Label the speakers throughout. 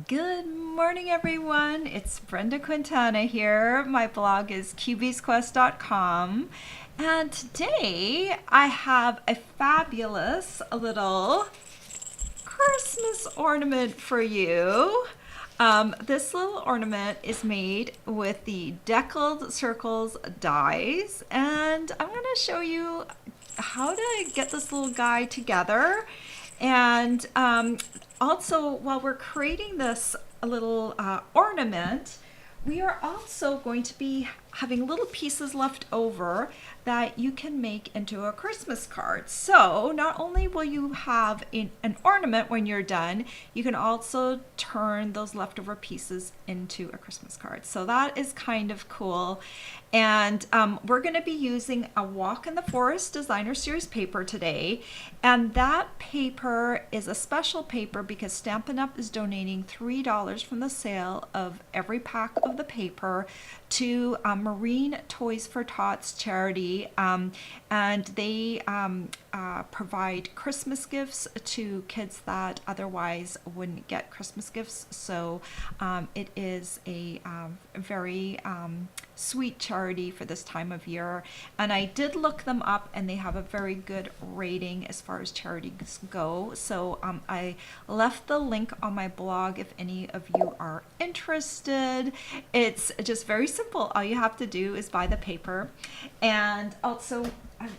Speaker 1: Good morning, everyone. It's Brenda Quintana here. My blog is QBsQuest.com. And today I have a fabulous little Christmas ornament for you. This little ornament is made with the Deckled Circles dies, and I'm going to show you how to get this little guy together. And also, while we're creating this little ornament, we are also going to be having little pieces left over that you can make into a Christmas card. So not only will you have an ornament when you're done, you can also turn those leftover pieces into a Christmas card. So that is kind of cool. And we're going to be using a Walk in the Forest Designer Series paper today. And that paper is a special paper because Stampin' Up! Is donating $3 from the sale of every pack of the paper to Marine Toys for Tots charity. And they provide Christmas gifts to kids that otherwise wouldn't get Christmas gifts. So it is a very sweet charity for this time of year. And I did look them up, and they have a very good rating as far as charities go. So I left the link on my blog if any of you are interested. It's just very simple. All you have to do is buy the paper. And also,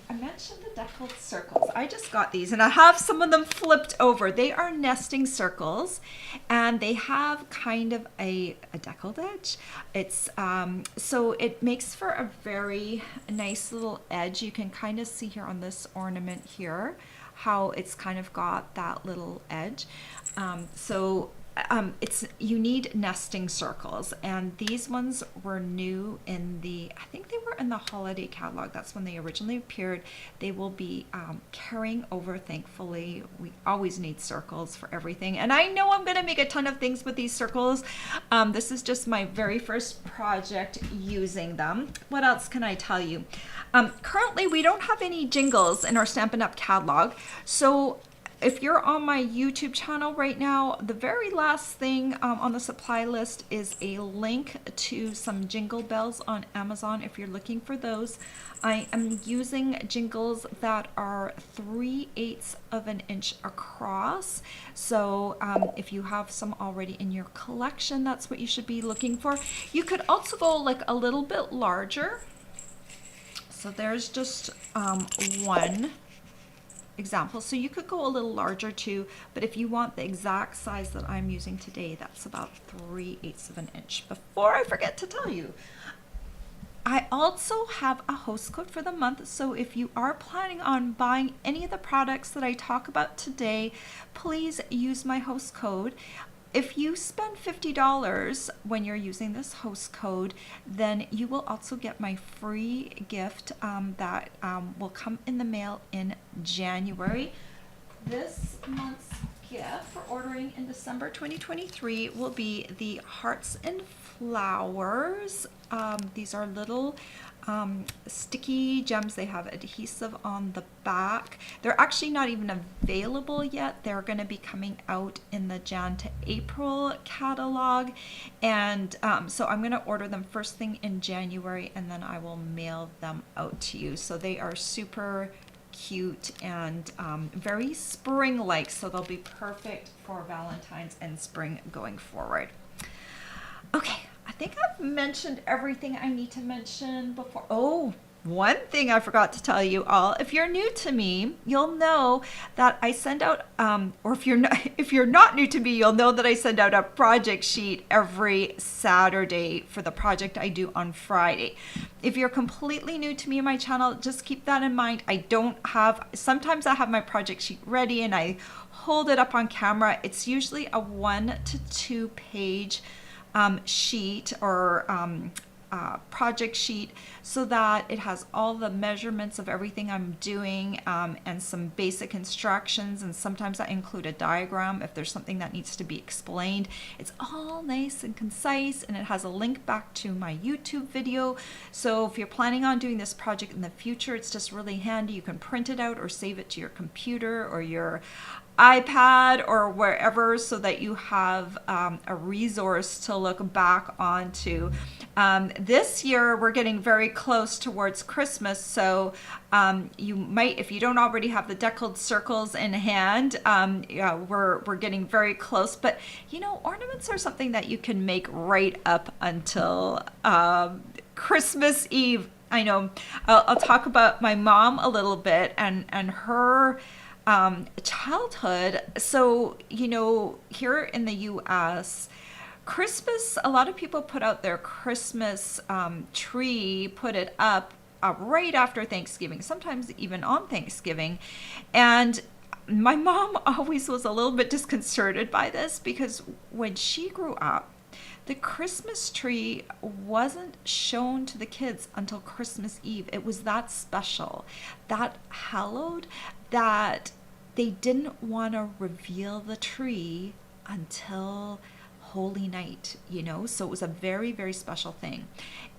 Speaker 1: I mentioned the deckled circles. I just got these and I have some of them flipped over. They are nesting circles, and they have kind of a deckled edge. It's so it makes for a very nice little edge. You can kind of see here on this ornament here how it's kind of got that little edge. You need nesting circles, and these ones were new in I think they were in the holiday catalog. That's when they originally appeared. They will be carrying over, thankfully. We always need circles for everything, and I know I'm going to make a ton of things with these circles. This is just my very first project using them. What else can I tell you? Currently, we don't have any jingles in our Stampin' Up! Catalog, so if you're on my YouTube channel right now, the very last thing on the supply list is a link to some jingle bells on Amazon if you're looking for those. I am using jingles that are 3/8 of an inch across. So if you have some already in your collection, that's what you should be looking for. You could also go like a little bit larger. So there's just one example. So you could go a little larger too, but if you want the exact size that I'm using today, that's about 3/8 of an inch. Before I forget to tell you, I also have a host code for the month. So if you are planning on buying any of the products that I talk about today, please use my host code. If you spend $50 when you're using this host code, then you will also get my free gift that will come in the mail in January. This month's gift for ordering in December 2023 will be the Hearts and Flowers. These are little sticky gems. They have adhesive on the back. They're actually not even available yet. They're going to be coming out in the Jan to April catalog, and so I'm going to order them first thing in January, and then I will mail them out to you. So they are super cute and very spring-like, so they'll be perfect for Valentine's and spring going forward. Okay, I think I've mentioned everything I need to mention before. Oh, one thing I forgot to tell you all. If you're new to me, you'll know that I send out, or if you're not new to me, you'll know that I send out a project sheet every Saturday for the project I do on Friday. If you're completely new to me and my channel, just keep that in mind. Sometimes I have my project sheet ready and I hold it up on camera. It's usually a 1 to 2 page sheet or project sheet, so that it has all the measurements of everything I'm doing and some basic instructions, and sometimes I include a diagram if there's something that needs to be explained. It's all nice and concise, and it has a link back to my YouTube video. So if you're planning on doing this project in the future, it's just really handy. You can print it out or save it to your computer or your iPad or wherever, so that you have a resource to look back onto. This year we're getting very close towards Christmas, so you might, if you don't already have the deckled circles in hand, yeah, we're getting very close. But you know, ornaments are something that you can make right up until Christmas Eve. I know. I'll talk about my mom a little bit and her childhood. So, you know, here in the US, Christmas, a lot of people put out their Christmas tree, put it up right after Thanksgiving, sometimes even on Thanksgiving. And my mom always was a little bit disconcerted by this, because when she grew up, the Christmas tree wasn't shown to the kids until Christmas Eve. It was that special, that hallowed, that they didn't want to reveal the tree until Holy Night, you know? So it was a very, very special thing.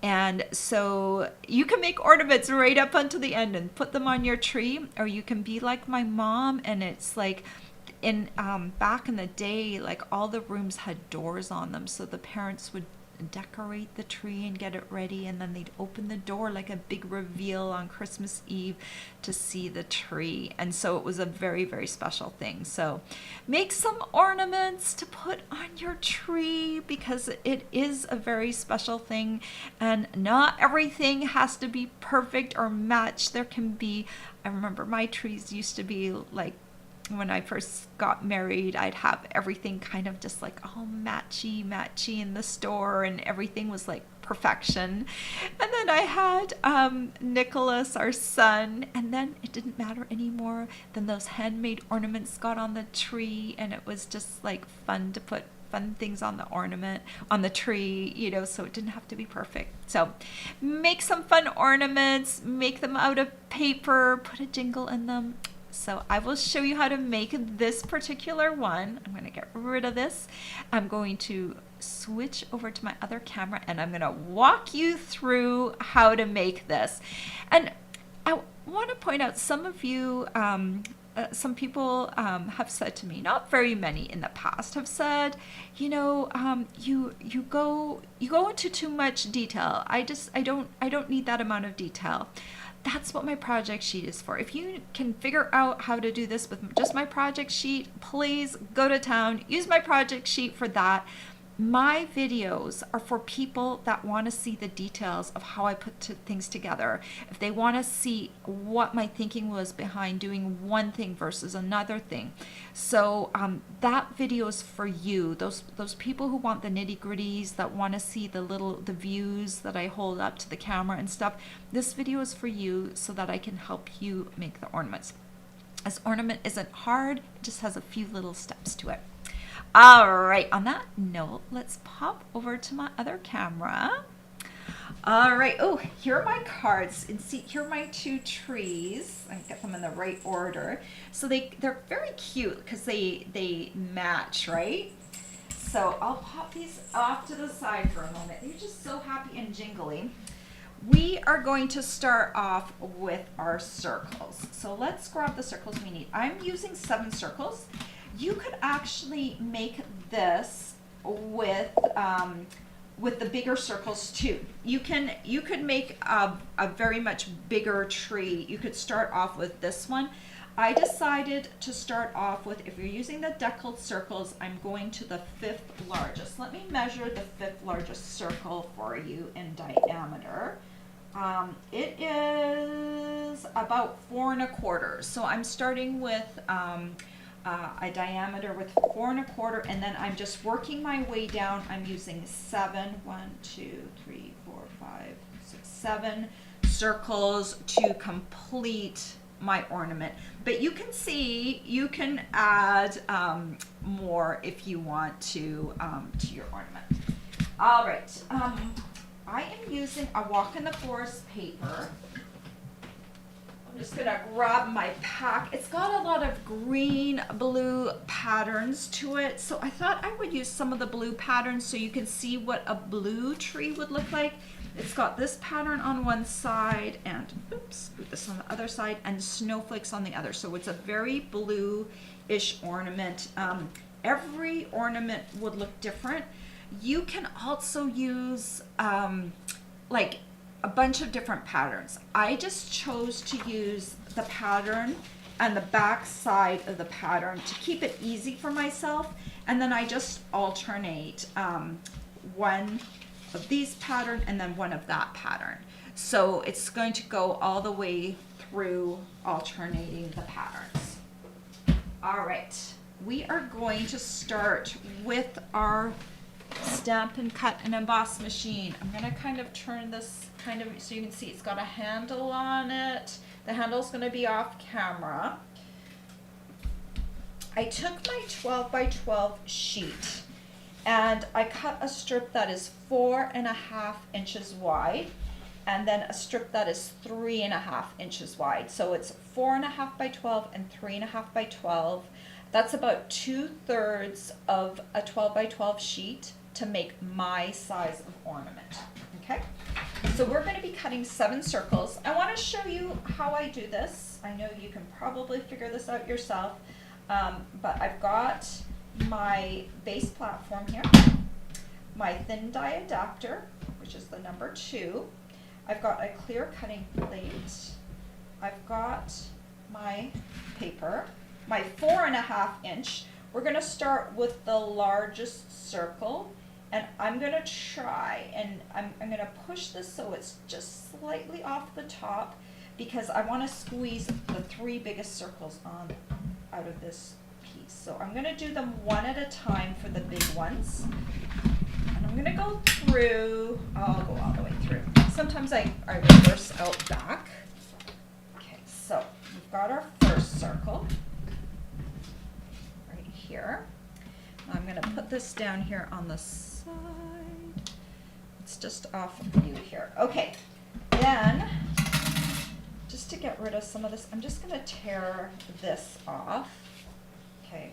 Speaker 1: And so you can make ornaments right up until the end and put them on your tree, or you can be like my mom, and it's like, in back in the day, like all the rooms had doors on them, so the parents would decorate the tree and get it ready, and then they'd open the door like a big reveal on Christmas Eve to see the tree. And so it was a very, very special thing. So make some ornaments to put on your tree, because it is a very special thing, and not everything has to be perfect or match. There can be, I remember my trees used to be like, when I first got married, I'd have everything kind of just like all matchy in the store, and everything was like perfection. And then I had Nicholas, our son, and then it didn't matter anymore. Then those handmade ornaments got on the tree, and it was just like fun to put fun things on the ornament, on the tree, you know, so it didn't have to be perfect. So make some fun ornaments, make them out of paper, put a jingle in them. So I will show you how to make this particular one. I'm going to get rid of this. I'm going to switch over to my other camera, and I'm going to walk you through how to make this. And I want to point out, some of you, some people have said to me, not very many in the past, have said, you know, you go into too much detail. I don't need that amount of detail. That's what my project sheet is for. If you can figure out how to do this with just my project sheet, please go to town. Use my project sheet for that. My videos are for people that want to see the details of how I put things together. If they want to see what my thinking was behind doing one thing versus another thing. So that video is for you. Those people who want the nitty-gritties, that want to see the views that I hold up to the camera and stuff. This video is for you, so that I can help you make the ornaments. This ornament isn't hard, it just has a few little steps to it. All right, on that note, let's pop over to my other camera. All right, oh, here are my cards. And see, here are my two trees. I get them in the right order. So they're very cute because they match, right? So I'll pop these off to the side for a moment. They're just so happy and jingly. We are going to start off with our circles. So let's grab the circles we need. I'm using 7 circles. You could actually make this with the bigger circles too. You could make a very much bigger tree. You could start off with this one. I decided to start off with, if you're using the deckled circles, I'm going to the 5th largest. Let me measure the 5th largest circle for you in diameter. It is about 4 1/4. So I'm starting with a diameter with 4 1/4, and then I'm just working my way down. I'm using 7, 1, 2, 3, 4, 5, 6, 7 circles to complete my ornament. But you can see, you can add more if you want to your ornament. All right, I am using a Walk in the Forest paper. I'm just gonna grab my pack. It's got a lot of green, blue patterns to it. So I thought I would use some of the blue patterns so you can see what a blue tree would look like. It's got this pattern on one side and, oops, this on the other side, and snowflakes on the other. So it's a very blue ish ornament. Every ornament would look different. You can also use like a bunch of different patterns. I just chose to use the pattern and the back side of the pattern to keep it easy for myself, and then I just alternate one of these pattern and then one of that pattern. So it's going to go all the way through alternating the patterns. All right, we are going to start with our Stamp and Cut and Emboss machine. I'm going to kind of turn this kind of so you can see it's got a handle on it. The handle's going to be off camera. I took my 12 by 12 sheet and I cut a strip that is 4.5 inches wide, and then a strip that is 3.5 inches wide. So it's 4.5 by 12 and 3.5 by 12. That's about 2/3 of a 12 by 12 sheet to make my size of ornament. Okay, so we're going to be cutting 7 circles. I want to show you how I do this. I know you can probably figure this out yourself, but I've got my base platform here, my thin die adapter, which is the number 2. I've got a clear cutting plate. I've got my paper, my 4.5 inch. We're going to start with the largest circle, and I'm going to try, and I'm going to push this so it's just slightly off the top, because I want to squeeze the 3 biggest circles on out of this piece. So I'm going to do them one at a time for the big ones, and I'm going to go through. I'll go all the way through. Sometimes I reverse out back. Okay, so we've got our first circle right here. I'm going to put this down here on the side. It's just off view here. Okay, then just to get rid of some of this, I'm just going to tear this off. Okay,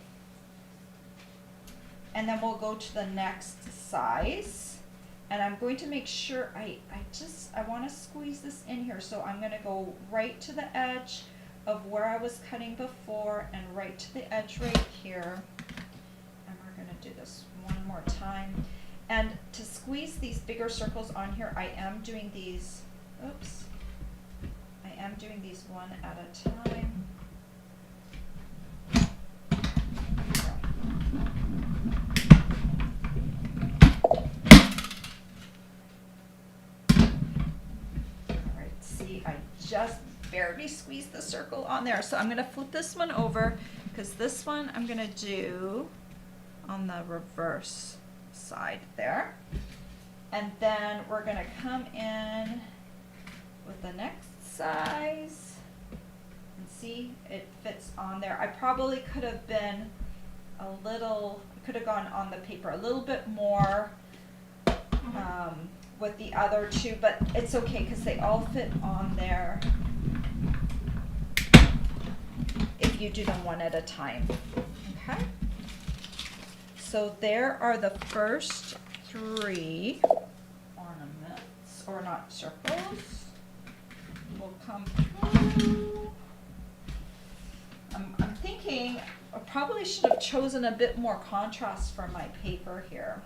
Speaker 1: and then we'll go to the next size, and I'm going to make sure I want to squeeze this in here, so I'm going to go right to the edge of where I was cutting before and right to the edge right here. And we're going to do this one more time. And to squeeze these bigger circles on here, I am doing these, oops, I am doing these one at a time. All right, see, I just barely squeezed the circle on there. So I'm going to flip this one over, because this one I'm going to do on the reverse side there. And then we're going to come in with the next size and see it fits on there. I probably could have been could have gone on the paper a little bit more with the other 2, but it's okay because they all fit on there if you do them one at a time. Okay, so there are the first 3 ornaments, or not circles. We'll come through. I'm thinking I probably should have chosen a bit more contrast for my paper here.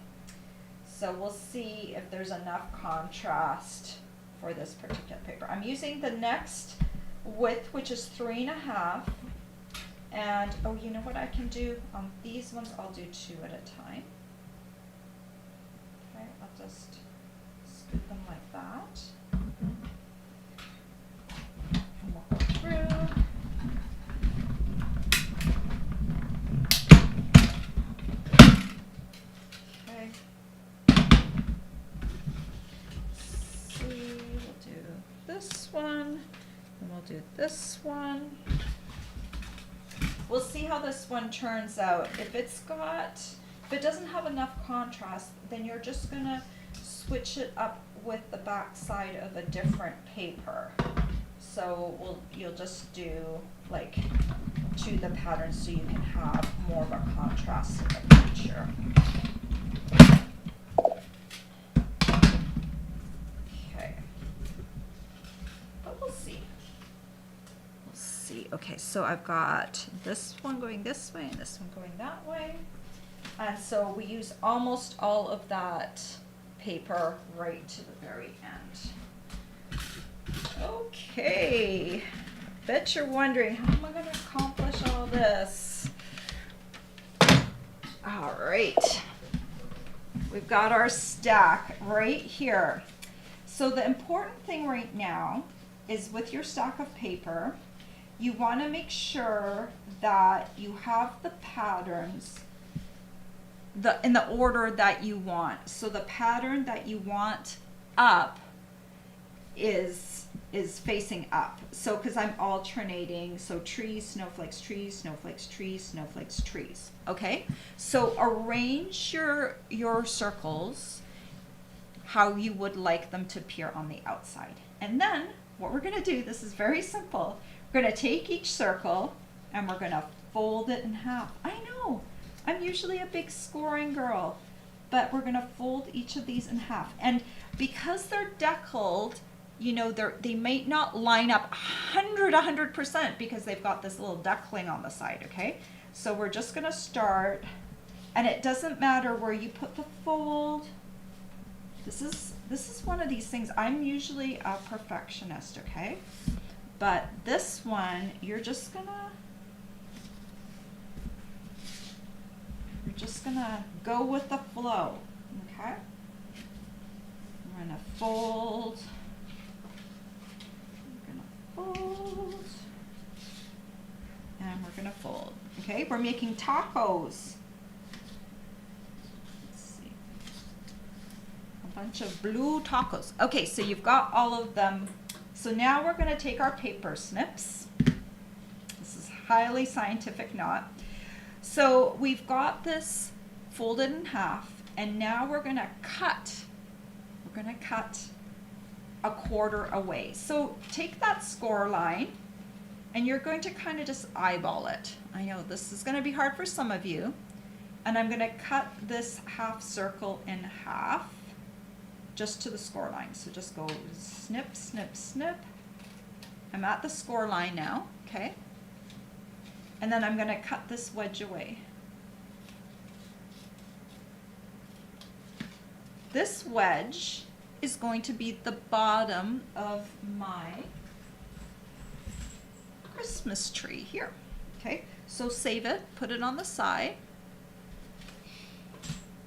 Speaker 1: So we'll see if there's enough contrast for this particular paper. I'm using the next width, which is 3.5. And, oh, you know what I can do? On these ones, I'll do 2 at a time. Okay, I'll just scoop them like that. And we'll go through. Okay. See, we'll do this one, and we'll do this one. We'll see how this one turns out. If it doesn't have enough contrast, then you're just gonna switch it up with the back side of a different paper. So you'll just do like 2 the pattern so you can have more of a contrast in the picture. Okay, but we'll see. Okay, so So I've got this one going this way and this one going that way. And so we use almost all of that paper right to the very end. Okay, bet you're wondering, how am I going to accomplish all this? All right, we've got our stack right here. So the important thing right now is with your stack of paper, you want to make sure that you have the patterns in the order that you want. So the pattern that you want up is facing up. So because I'm alternating, so trees, snowflakes, trees, snowflakes, trees, snowflakes, trees. Okay, so arrange your circles how you would like them to appear on the outside. And then what we're going to do, this is very simple. We're going to take each circle and we're going to fold it in half. I know, I'm usually a big scoring girl, but we're going to fold each of these in half. And because they're deckled, you know, they might not line up 100% because they've got this little deckling on the side, okay? So we're just going to start, and it doesn't matter where you put the fold. This is one of these things. I'm usually a perfectionist, okay? But this one, you're just gonna go with the flow, okay? We're gonna fold. We're gonna fold. And we're gonna fold. Okay, we're making tacos. Bunch of blue tacos. Okay, so you've got all of them. So now we're going to take our paper snips. This is highly scientific knot. So we've got this folded in half, and now we're going to cut. We're going to cut a quarter away. So take that score line, and you're going to kind of just eyeball it. I know this is going to be hard for some of you. And I'm going to cut this half circle in half, just to the score line. So just go snip, snip, snip. I'm at the score line now, okay? And then I'm going to cut this wedge away. This wedge is going to be the bottom of my Christmas tree here, okay? So save it, put it on the side.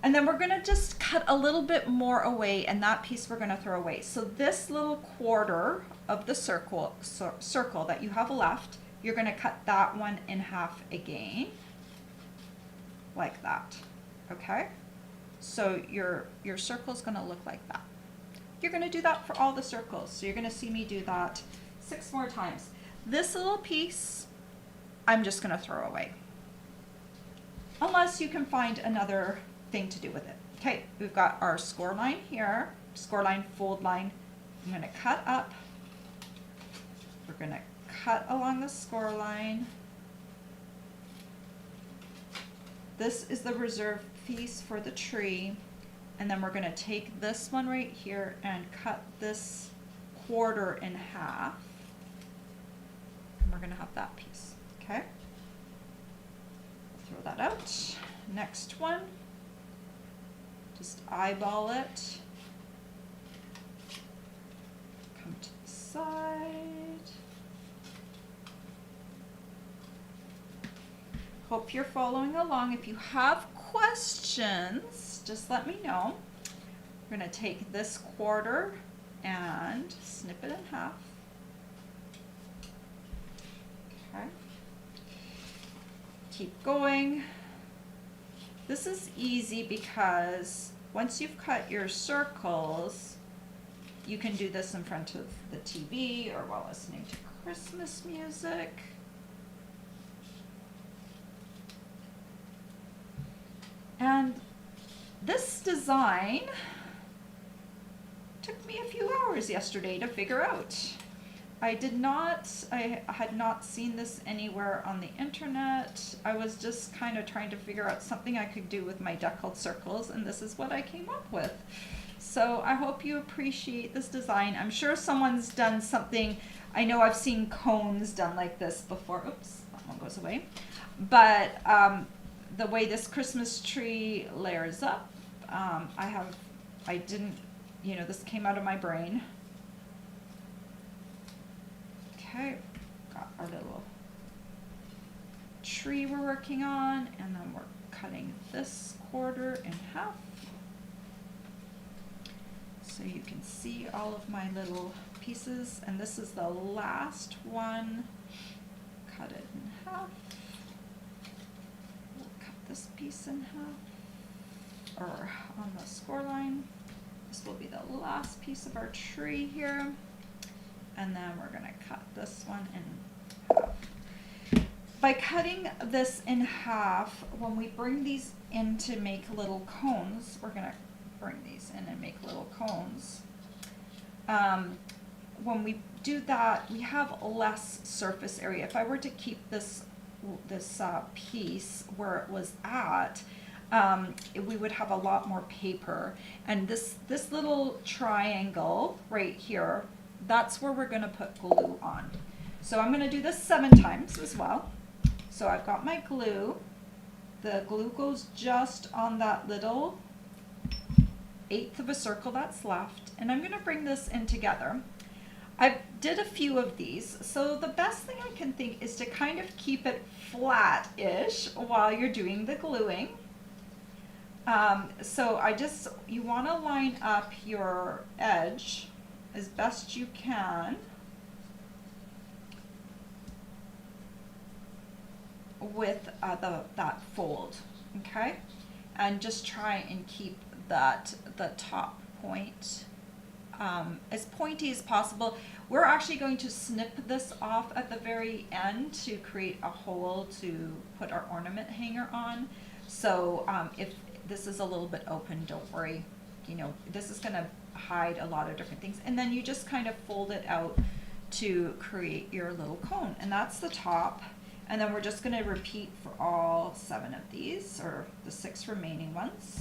Speaker 1: And then we're going to just cut a little bit more away, and that piece we're going to throw away. So this little quarter of the circle that you have left, you're going to cut that one in half again, like that, okay? So your circle is going to look like that. You're going to do that for all the circles. So you're going to see me do that 6 more times. This little piece, I'm just going to throw away, unless you can find another thing to do with it. Okay, we've got our score line here, score line, fold line. I'm going to cut up. We're going to cut along the score line. This is the reserve piece for the tree. And then we're going to take this one right here and cut this quarter in half. And we're going to have that piece. Okay, throw that out. Next one. Just eyeball it, come to the side. Hope you're following along. If you have questions, just let me know. We're going to take this quarter and snip it in half. Okay. Keep going. This is easy because once you've cut your circles, you can do this in front of the TV or while listening to Christmas music. And this design took me a few hours yesterday to figure out. I had not seen this anywhere on the internet. I was just kind of trying to figure out something I could do with my deckled circles, and this is what I came up with. So I hope you appreciate this design. I'm sure someone's done something. I know I've seen cones done like this before. Oops, that one goes away. But the way this Christmas tree layers up, I didn't, this came out of my brain. Okay, got our little tree we're working on, and then we're cutting this quarter in half. So you can see all of my little pieces, and this is the last one. Cut it in half. We'll cut this piece in half, or on the score line. This will be the last piece of our tree here. And then we're gonna cut this one in half. By cutting this in half, when we bring these in to make little cones, we're gonna bring these in and make little cones. When we do that, we have less surface area. If I were to keep this piece where it was at, we would have a lot more paper. And this little triangle right here, that's where we're going to put glue on. So I'm going to do this 7 times as well. So I've got my glue. The glue goes just on that little 1/8 of a circle that's left, and I'm going to bring this in together. I did a few of these, so the best thing I can think is to kind of keep it flat-ish while you're doing the gluing. So you want to line up your edge as best you can with that fold, okay? And just try and keep the top point as pointy as possible. We're actually going to snip this off at the very end to create a hole to put our ornament hanger on. So if this is a little bit open, don't worry. This is going to hide a lot of different things. And then you just kind of fold it out to create your little cone. And that's the top. And then we're just going to repeat for all 7 of these, or the 6 remaining ones.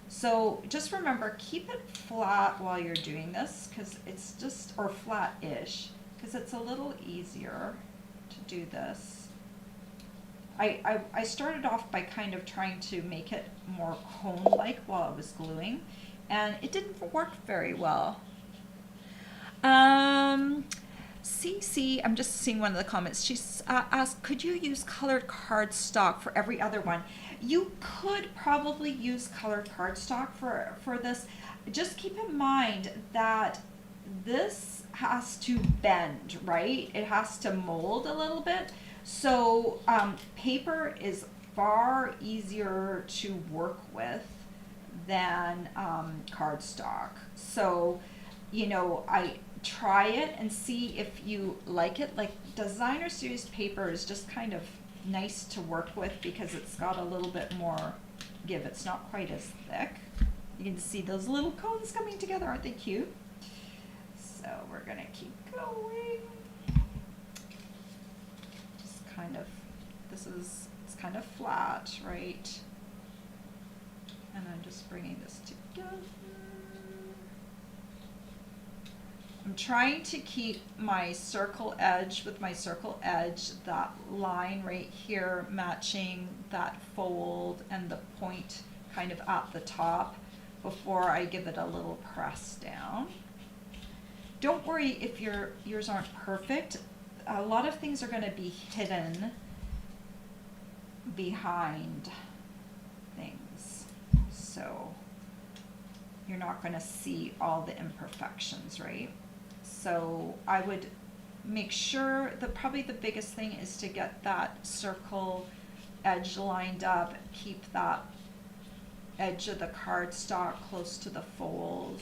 Speaker 1: So just remember, keep it flat while you're doing this, because it's just, or flat-ish, because it's a little easier to do this. I started off by kind of trying to make it more cone-like while I was gluing, and it didn't work very well. CC, I'm just seeing one of the comments. She's asked, could you use colored cardstock for every other one? You could probably use colored cardstock for this. Just keep in mind that this has to bend, right? It has to mold a little bit. So paper is far easier to work with than cardstock. So, I try it and see if you like it. Like designer series paper is just kind of nice to work with because it's got a little bit more give. It's not quite as thick. You can see those little cones coming together. Aren't they cute? So we're gonna keep going. Just kind of, it's kind of flat, right? And I'm just bringing this together. I'm trying to keep my circle edge with my circle edge, that line right here matching that fold and the point kind of at the top before I give it a little press down. Don't worry if yours aren't perfect. A lot of things are going to be hidden behind things. So you're not going to see all the imperfections, right? So I would make sure that probably the biggest thing is to get that circle edge lined up, keep that edge of the cardstock close to the fold,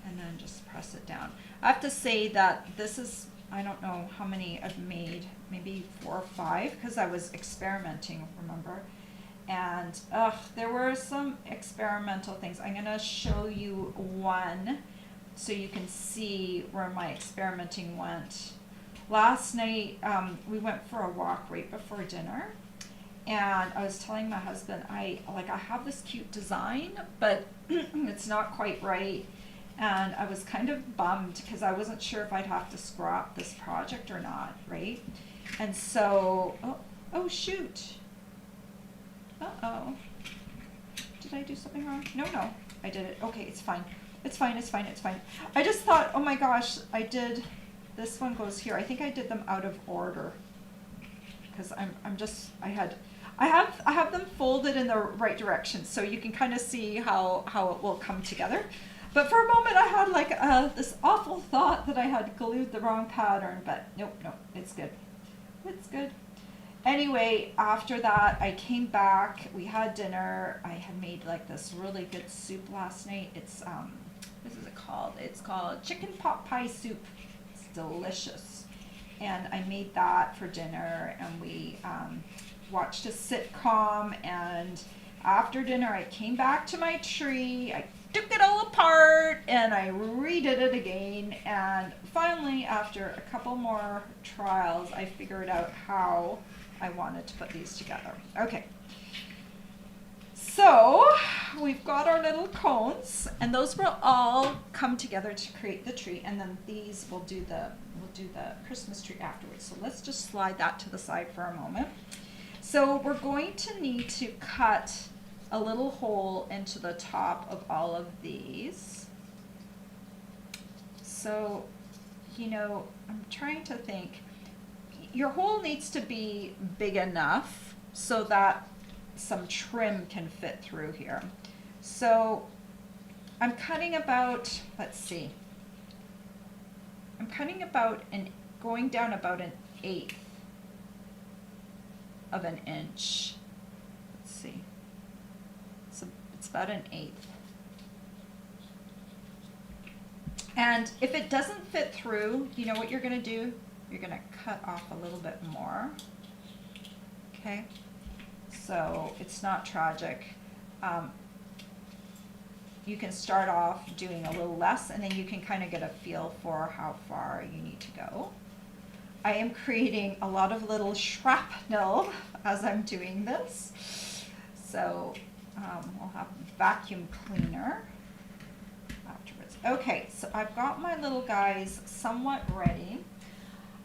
Speaker 1: and then just press it down. I have to say that this is, I don't know how many I've made, maybe 4 or 5, because I was experimenting, remember? And there were some experimental things. I'm gonna show you one so you can see where my experimenting went. Last night, we went for a walk right before dinner, And I was telling my husband, I have this cute design, but it's not quite right. And I was kind of bummed because I wasn't sure if I'd have to scrap this project or not, right? And so, oh shoot. Uh-oh. Did I do something wrong? No, I did it. Okay, it's fine. It's fine. I just thought, oh my gosh, this one goes here. I think I did them out of order. Because I have them folded in the right direction, so you can kind of see how it will come together. But for a moment I had like this awful thought that I had glued the wrong pattern, but nope, it's good. It's good. Anyway, after that I came back, we had dinner. I had made like this really good soup last night. It's what is it called? It's called chicken pot pie soup. It's delicious. And I made that for dinner, and we watched a sitcom, and after dinner I came back to my tree. I took it all apart and I redid it again, and finally after a couple more trials I figured out how I wanted to put these together. Okay, so we've got our little cones, and those will all come together to create the tree, and then these will do the Christmas tree afterwards. So let's just slide that to the side for a moment. So we're going to need to cut a little hole into the top of all of these. So, I'm trying to think. Your hole needs to be big enough so that some trim can fit through here. So I'm cutting about, going down about 1/8 of an inch. Let's see. So it's about 1/8. And if it doesn't fit through, you know what you're going to do? You're going to cut off a little bit more. Okay? So it's not tragic. You can start off doing a little less, and then you can kind of get a feel for how far you need to go. I am creating a lot of little shrapnel as I'm doing this. So we'll have a vacuum cleaner afterwards. Okay, so I've got my little guys somewhat ready.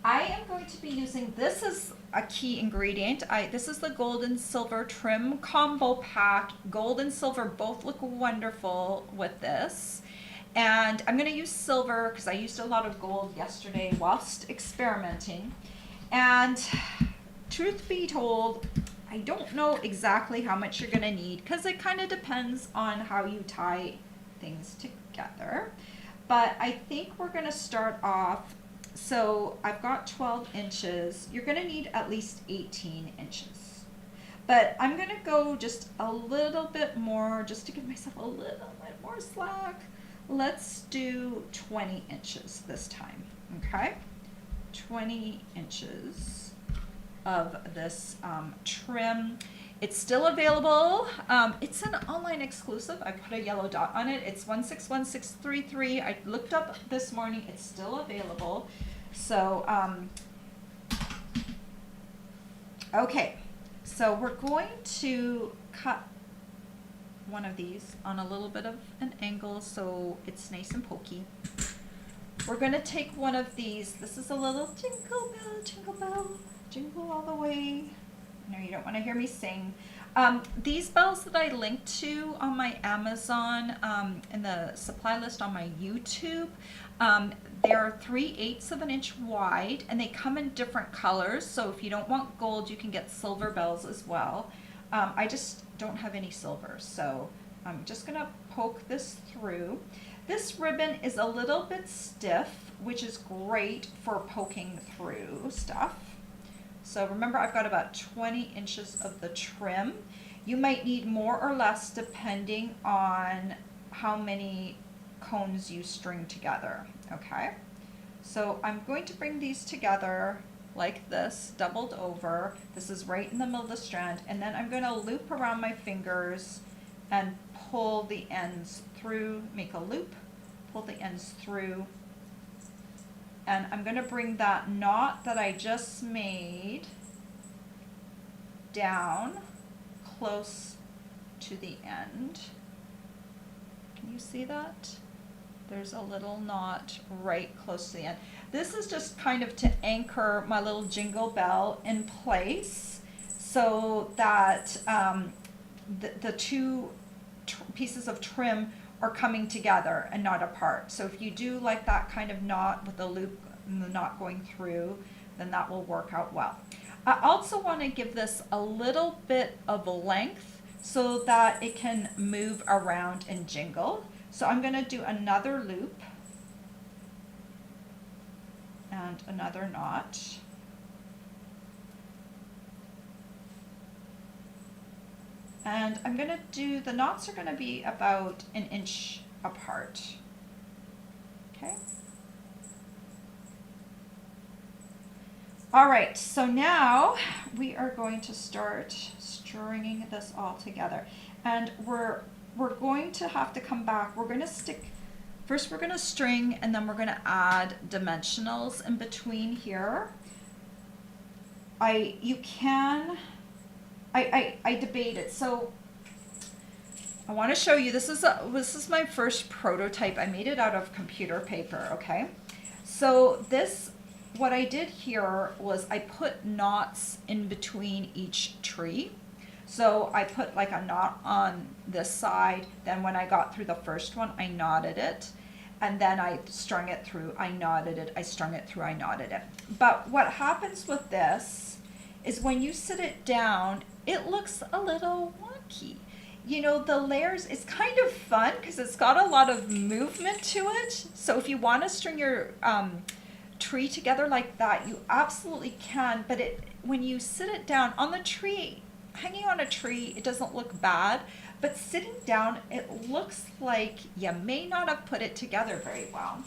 Speaker 1: I am going to be using, this is a key ingredient. This is the gold and silver trim combo pack. Gold and silver both look wonderful with this. And I'm going to use silver because I used a lot of gold yesterday whilst experimenting. And truth be told, I don't know exactly how much you're going to need because it kind of depends on how you tie things together. But I think we're going to start off. So I've got 12 inches. You're going to need at least 18 inches. But I'm going to go just a little bit more, just to give myself a little bit more slack. Let's do 20 inches this time, okay? 20 inches of this trim. It's still available. It's an online exclusive. I put a yellow dot on it. It's 161633. I looked up this morning. It's still available. So, okay. So we're going to cut one of these on a little bit of an angle so it's nice and pokey. We're going to take one of these. This is a little jingle bell, jingle all the way. No, you don't want to hear me sing. These bells that I linked to on my Amazon in the supply list on my YouTube, they're 3/8 of an inch wide, and they come in different colors. So if you don't want gold, you can get silver bells as well. I just don't have any silver, so I'm just going to poke this through. This ribbon is a little bit stiff, which is great for poking through stuff. So remember, I've got about 20 inches of the trim. You might need more or less depending on how many cones you string together, okay? So I'm going to bring these together like this, doubled over. This is right in the middle of the strand, and then I'm going to loop around my fingers and pull the ends through, make a loop, pull the ends through, and I'm going to bring that knot that I just made down close to the end. Can you see that? There's a little knot right close to the end. This is just kind of to anchor my little jingle bell in place so that the two pieces of trim are coming together and not apart. So if you do like that kind of knot with the loop and the knot going through, then that will work out well. I also want to give this a little bit of length so that it can move around and jingle. So I'm going to do another loop and another knot. And I'm going to do, the knots are going to be about 1 inch apart. Okay. All right, so now we are going to start stringing this all together. And we're going to have to come back. We're going to stick, first we're going to string, and then we're going to add dimensionals in between here. I debated. So I want to show you, this is my first prototype. I made it out of computer paper, okay? So this, what I did here was I put knots in between each tree. So I put like a knot on this side, then when I got through the first one, I knotted it, and then I strung it through, I knotted it, I strung it through, I knotted it. But what happens with this is when you sit it down, it looks a little wonky. You know, the layers, it's kind of fun because it's got a lot of movement to it. So if you want to string your tree together like that, you absolutely can. But when you sit it down on the tree, hanging on a tree, it doesn't look bad. But sitting down, it looks like you may not have put it together very well.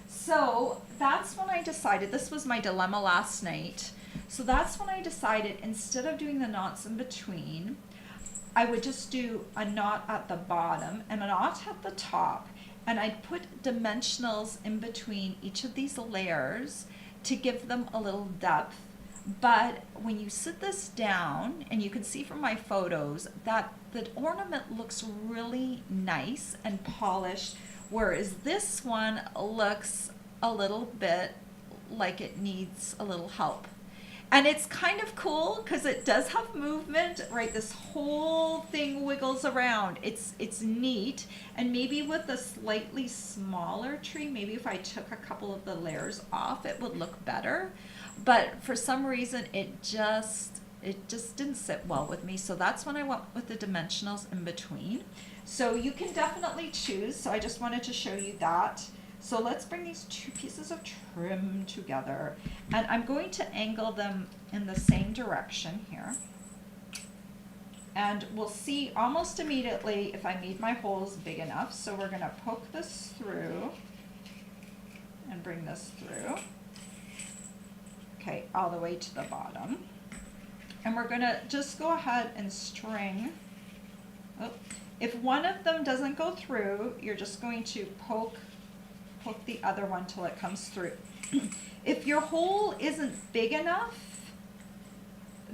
Speaker 1: So that's when I decided, this was my dilemma last night. So that's when I decided, instead of doing the knots in between, I would just do a knot at the bottom and a knot at the top, and I'd put dimensionals in between each of these layers to give them a little depth. But when you sit this down, and you can see from my photos that the ornament looks really nice and polished, whereas this one looks a little bit like it needs a little help. And it's kind of cool because it does have movement, right? This whole thing wiggles around. It's neat. And maybe with a slightly smaller tree, maybe if I took a couple of the layers off, it would look better. But for some reason, it just didn't sit well with me. So that's when I went with the dimensionals in between. So you can definitely choose. So I just wanted to show you that. So let's bring these two pieces of trim together, and I'm going to angle them in the same direction here. And we'll see almost immediately if I made my holes big enough. So we're going to poke this through and bring this through. Okay, all the way to the bottom. And we're going to just go ahead and string. Oh, if one of them doesn't go through, you're just going to poke the other one till it comes through. If your hole isn't big enough,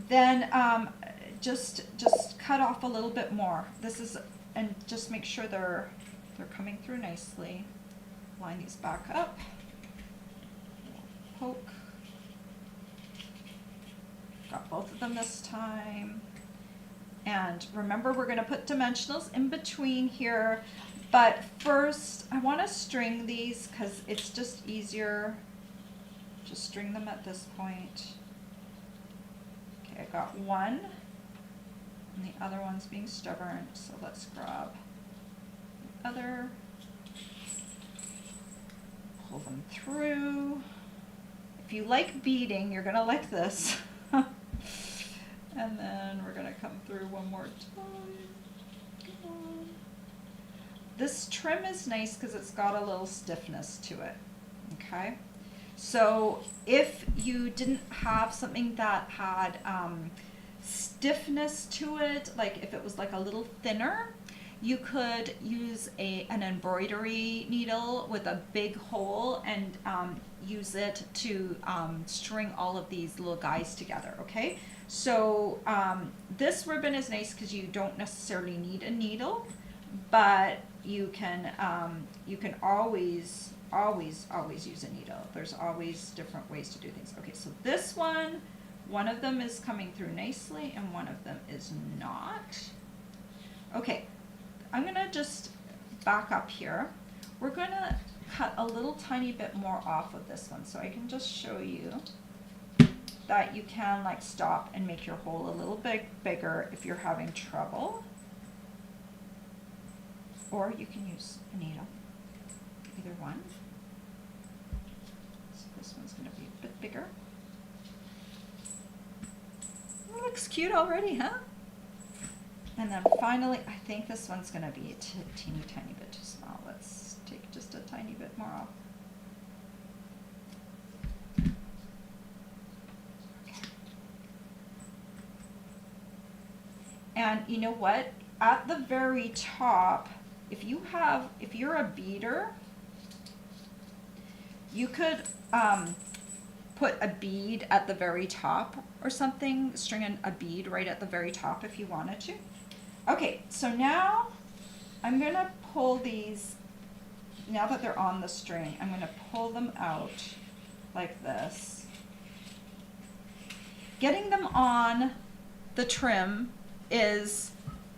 Speaker 1: then just cut off a little bit more. This is, and just make sure they're coming through nicely. Line these back up. Poke. Got both of them this time. And remember, we're going to put dimensionals in between here. But first, I want to string these because it's just easier. Just string them at this point. Okay, I got one, and the other one's being stubborn, so let's grab the other, pull them through. If you like beading, you're going to like this. And then we're going to come through one more time. Come on. This trim is nice because it's got a little stiffness to it, okay? So if you didn't have something that had stiffness to it, like if it was like a little thinner, you could use an embroidery needle with a big hole and use it to string all of these little guys together, okay? So this ribbon is nice because you don't necessarily need a needle, but you can always use a needle. There's always different ways to do things. Okay, so this one of them is coming through nicely and one of them is not. Okay, I'm gonna just back up here. We're gonna cut a little tiny bit more off of this one, so I can just show you that you can like stop and make your hole a little bit bigger if you're having trouble. Or you can use a needle, either one. So this one's gonna be a bit bigger. It looks cute already, huh? And then finally, I think this one's gonna be a teeny tiny bit too small. Let's take just a tiny bit more off. And you know what? At the very top, if you're a beader, you could put a bead at the very top or something, string a bead right at the very top if you wanted to. Okay, so now I'm gonna pull these, now that they're on the string, I'm gonna pull them out like this. Getting them on the trim is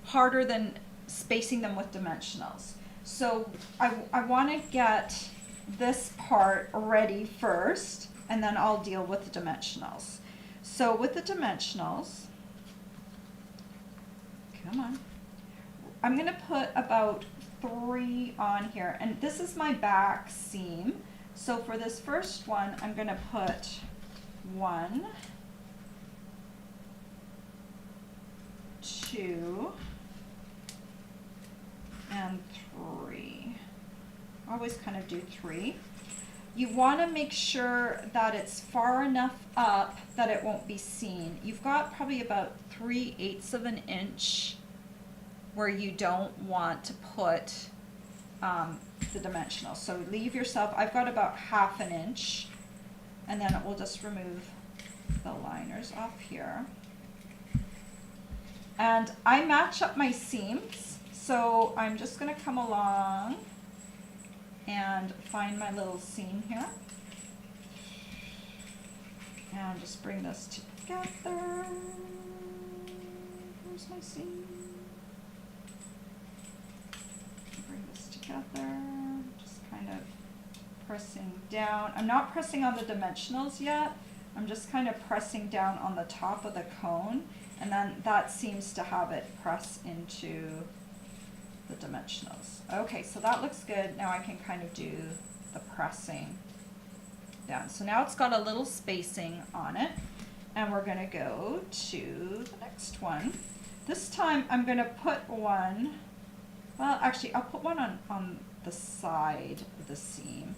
Speaker 1: harder than spacing them with dimensionals. So I want to get this part ready first, and then I'll deal with the dimensionals. So with the dimensionals, come on, I'm going to put about 3 on here, and this is my back seam. So for this first one, I'm going to put 1, 2, and 3. I always kind of do 3. You want to make sure that it's far enough up that it won't be seen. You've got probably about 3/8 of an inch where you don't want to put the dimensional. So leave yourself, I've got about 1/2 inch, and then we'll just remove the liners off here. And I match up my seams, so I'm just going to come along and find my little seam here. And just bring this together. Where's my seam? Bring this together, just kind of pressing down. I'm not pressing on the dimensionals yet. I'm just kind of pressing down on the top of the cone, and then that seems to have it press into the dimensionals. Okay, so that looks good. Now I can kind of do the pressing down. So now it's got a little spacing on it, and we're going to go to the next one. This time I'm going to put one, well actually I'll put one on the side of the seam.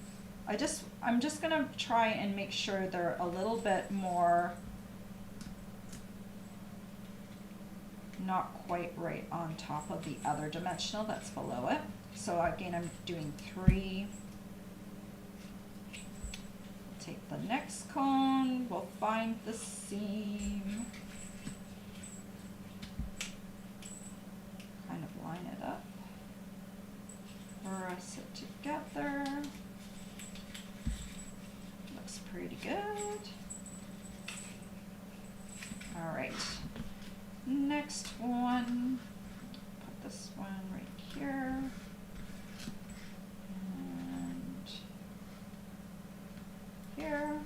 Speaker 1: I'm just going to try and make sure they're a little bit more, not quite right on top of the other dimensional that's below it. So again, I'm doing 3. Take the next cone, we'll find the seam, kind of line it up, press it together. Looks pretty good. All right. Next one, put this one right here, and here,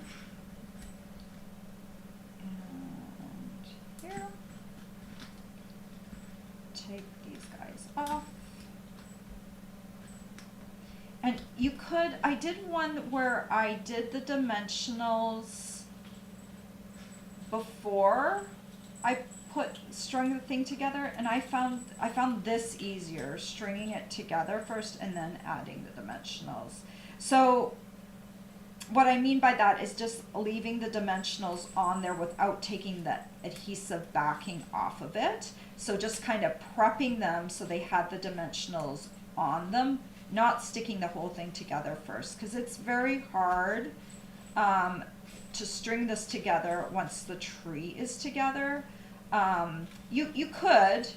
Speaker 1: and here. Take these guys off. And you could, I did one where I did the dimensionals before I strung the thing together, and I found this easier, stringing it together first and then adding the dimensionals. So what I mean by that is just leaving the dimensionals on there without taking the adhesive backing off of it. So just kind of prepping them so they had the dimensionals on them, not sticking the whole thing together first, because it's very hard to string this together once the tree is together. You could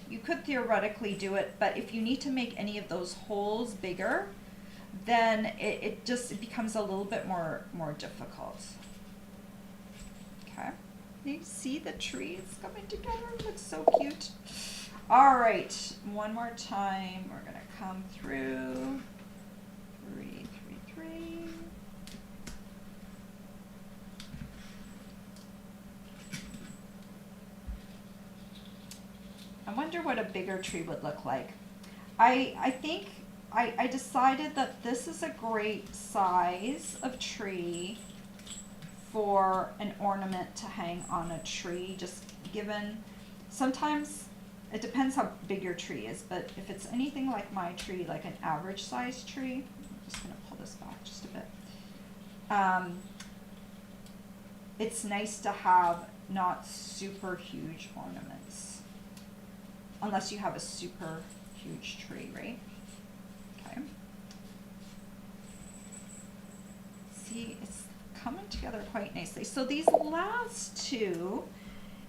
Speaker 1: theoretically do it, but if you need to make any of those holes bigger, then it becomes a little bit more difficult. Okay, you see the tree is coming together. It looks so cute. All right, one more time. We're gonna come through 3, 3, 3. I wonder what a bigger tree would look like. I think I decided that this is a great size of tree for an ornament to hang on a tree, just given, sometimes it depends how big your tree is, but if it's anything like my tree, like an average size tree, I'm just gonna pull this back just a bit. It's nice to have not super huge ornaments, unless you have a super huge tree, right? Okay. See, it's coming together quite nicely. So these last two,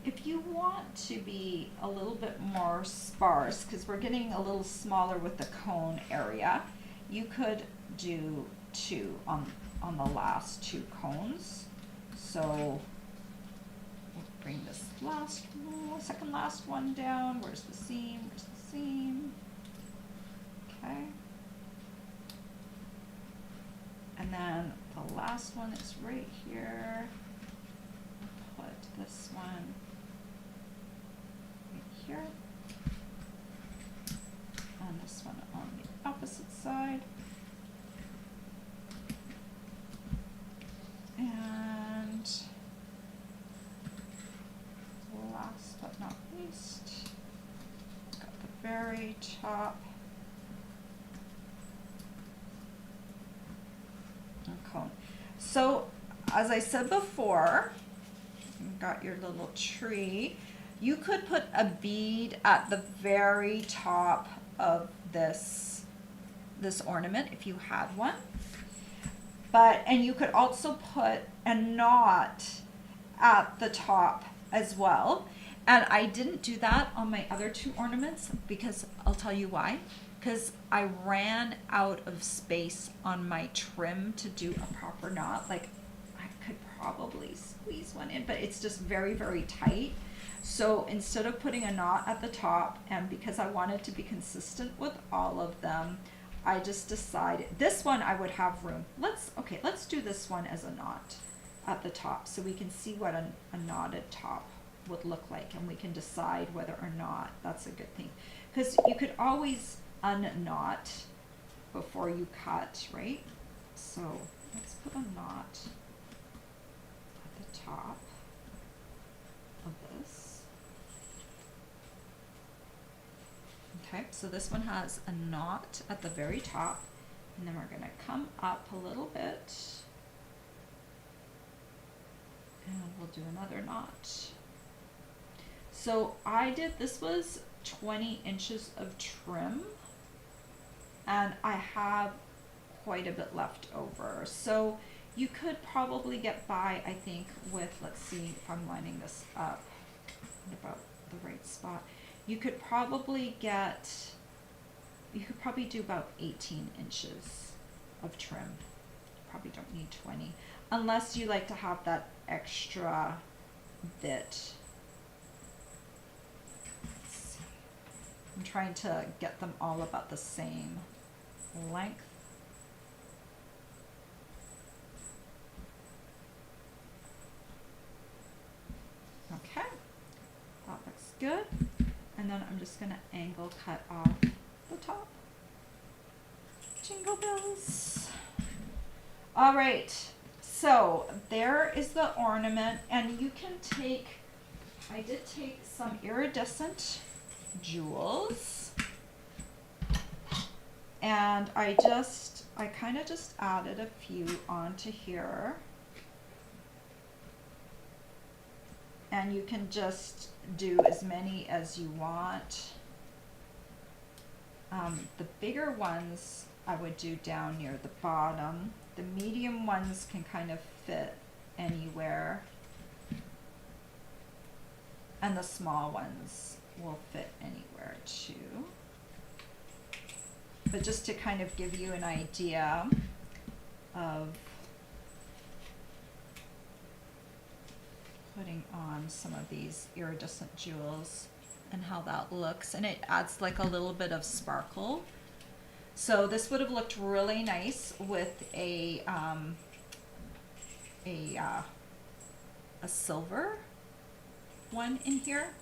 Speaker 1: if you want to be a little bit more sparse, because we're getting a little smaller with the cone area, you could do 2 on the last 2 cones. So we'll bring this second last one down. Where's the seam? Where's the seam? Okay. And then the last one is right here. Put this one right here. And this one on the opposite side. And last but not least, got the very top cone. So as I said before, you've got your little tree. You could put a bead at the very top of this ornament if you had one. And you could also put a knot at the top as well. And I didn't do that on my other 2 ornaments because I'll tell you why. Because I ran out of space on my trim to do a proper knot. Like, I could probably squeeze one in, but it's just very, very tight. So instead of putting a knot at the top, and because I wanted to be consistent with all of them, I just decided this one I would have room. Let's do this one as a knot at the top so we can see what a knotted top would look like, and we can decide whether or not that's a good thing. Because you could always unknot before you cut, right? So let's put a knot at the top of this. Okay, so this one has a knot at the very top, and then we're going to come up a little bit, and we'll do another knot. So this was 20 inches of trim, and I have quite a bit left over. So you could probably get by, I think, with, let's see if I'm lining this up in about the right spot. You could probably do about 18 inches of trim. Probably don't need 20, unless you like to have that extra bit. I'm trying to get them all about the same length. Okay, that looks good. And then I'm just going to angle cut off the top. Jingle bells. All right, so there is the ornament, and you can take, I did take some iridescent jewels, and I kind of just added a few onto here. And you can just do as many as you want. The bigger ones I would do down near the bottom. The medium ones can kind of fit anywhere. And the small ones will fit anywhere too. But just to kind of give you an idea of putting on some of these iridescent jewels and how that looks, and it adds like a little bit of sparkle. So this would have looked really nice with a silver one in here,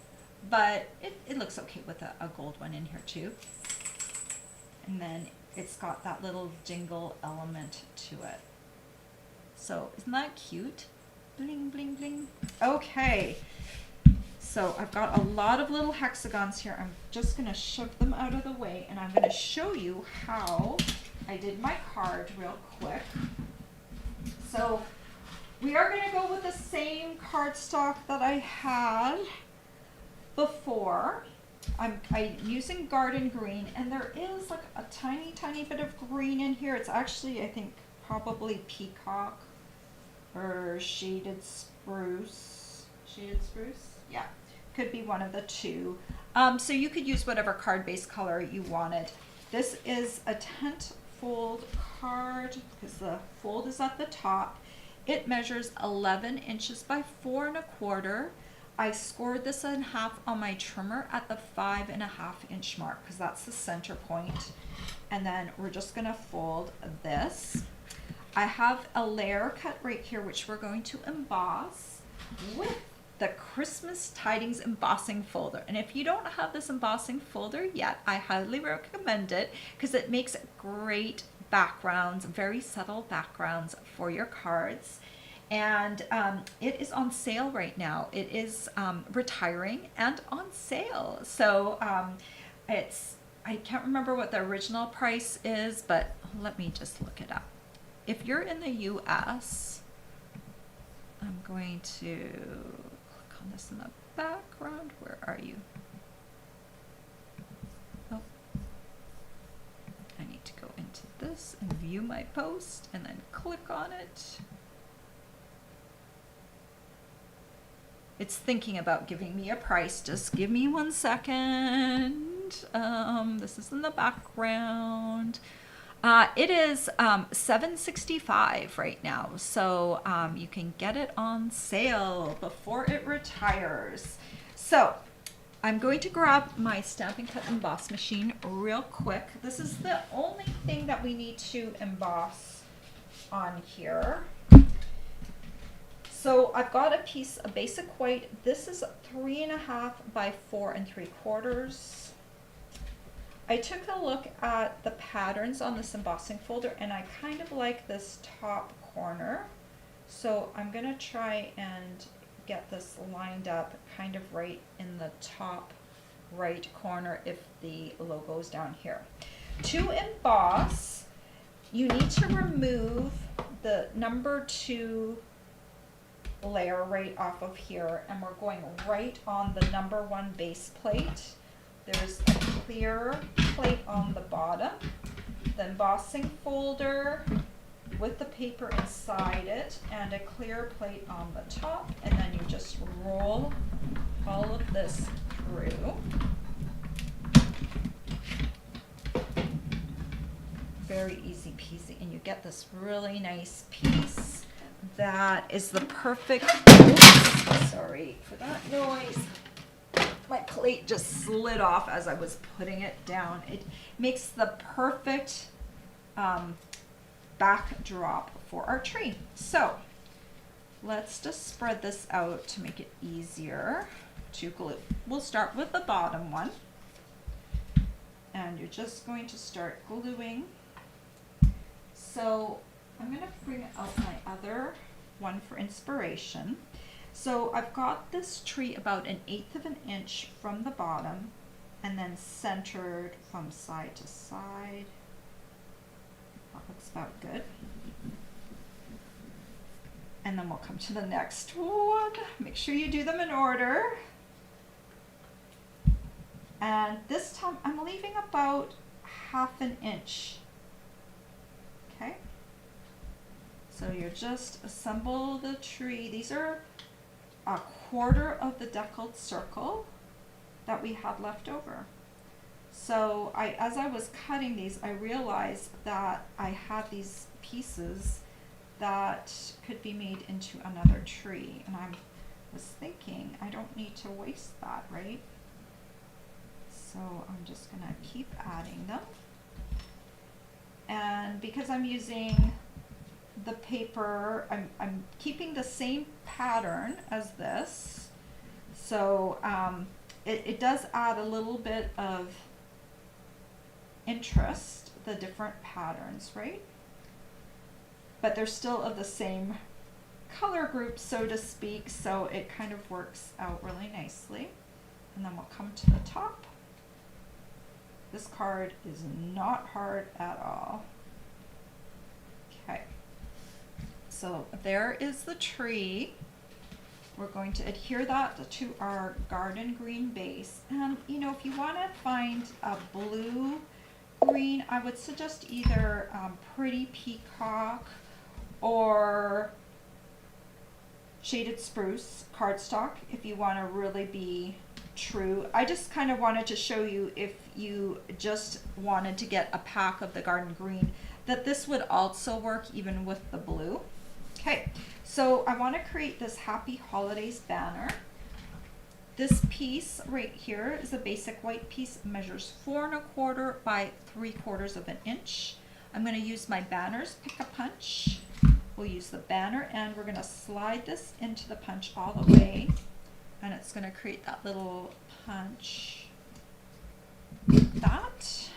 Speaker 1: but it looks okay with a gold one in here too. And then it's got that little jingle element to it. So isn't that cute? Bling, bling, bling. Okay, so I've got a lot of little hexagons here. I'm just gonna shove them out of the way, and I'm gonna show you how I did my card real quick. So we are gonna go with the same cardstock that I had before. I'm using garden green, and there is like a tiny, tiny bit of green in here. It's actually, I think, probably peacock or shaded spruce. Shaded spruce? Yeah, could be one of the two. So you could use whatever card-based color you wanted. This is a tent fold card because the fold is at the top. It measures 11 inches by 4 1/4. I scored this in half on my trimmer at the 5 1/2 inch mark because that's the center point. And then we're just gonna fold this. I have a layer cut right here, which we're going to emboss with the Christmas Tidings embossing folder. And if you don't have this embossing folder yet, I highly recommend it because it makes great backgrounds, very subtle backgrounds for your cards. And it is on sale right now. It is retiring and on sale. So I can't remember what the original price is, but let me just look it up. If you're in the US, I'm going to click on this in the background. Where are you? Oh, I need to go into this and view my post and then click on it. It's thinking about giving me a price. Just give me 1 second. This is in the background. It is $7.65 right now, so you can get it on sale before it retires. So I'm going to grab my Stampin' Cut Emboss machine real quick. This is the only thing that we need to emboss on here. So I've got a piece of basic white. This is 3 1/2 by 4 3/4. I took a look at the patterns on this embossing folder, and I kind of like this top corner. So I'm gonna try and get this lined up kind of right in the top right corner if the logo is down here. To emboss, you need to remove the number 2 layer right off of here, and we're going right on the number 1 base plate. There's a clear plate on the bottom, the embossing folder with the paper inside it, and a clear plate on the top, and then you just roll all of this through. Very easy peasy, and you get this really nice piece that is the perfect, oops, sorry for that noise. My plate just slid off as I was putting it down. It makes the perfect backdrop for our tree. So let's just spread this out to make it easier to glue. We'll start with the bottom one, and you're just going to start gluing. So I'm going to bring out my other one for inspiration. So I've got this tree about 1/8 of an inch from the bottom and then centered from side to side. That looks about good. And then we'll come to the next one. Make sure you do them in order. And this time I'm leaving about 1/2 inch. Okay. So you just assemble the tree. These are a quarter of the deckled circle that we had left over. So as I was cutting these, I realized that I had these pieces that could be made into another tree. And I was thinking, I don't need to waste that, right? So I'm just gonna keep adding them. And because I'm using the paper, I'm keeping the same pattern as this. So it does add a little bit of interest, the different patterns, right? But they're still of the same color group, so to speak, so it kind of works out really nicely. And then we'll come to the top. This card is not hard at all. Okay, so there is the tree. We're going to adhere that to our garden green base. And you know, if you want to find a blue green, I would suggest either Pretty Peacock or Shaded Spruce cardstock if you want to really be true. I just kind of wanted to show you, if you just wanted to get a pack of the garden green, that this would also work even with the blue. Okay, so I want to create this Happy Holidays banner. This piece right here is a basic white piece, measures 4 1/4 by 3/4 of an inch. I'm going to use my banner's pick a punch. We'll use the banner and we're going to slide this into the punch all the way, and it's going to create that little punch like that.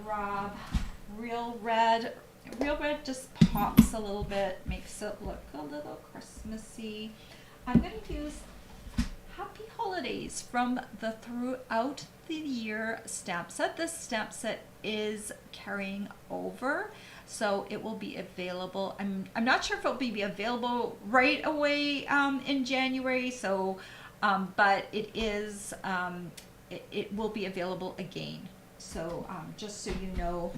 Speaker 1: Grab real red. Real red just pops a little bit, makes it look a little Christmassy. I'm going to use Happy Holidays from the Throughout the Year stamp set. This stamp set is carrying over, so it will be available. I'm not sure if it'll be available right away in January, so but it is it will be available again. So just so you know,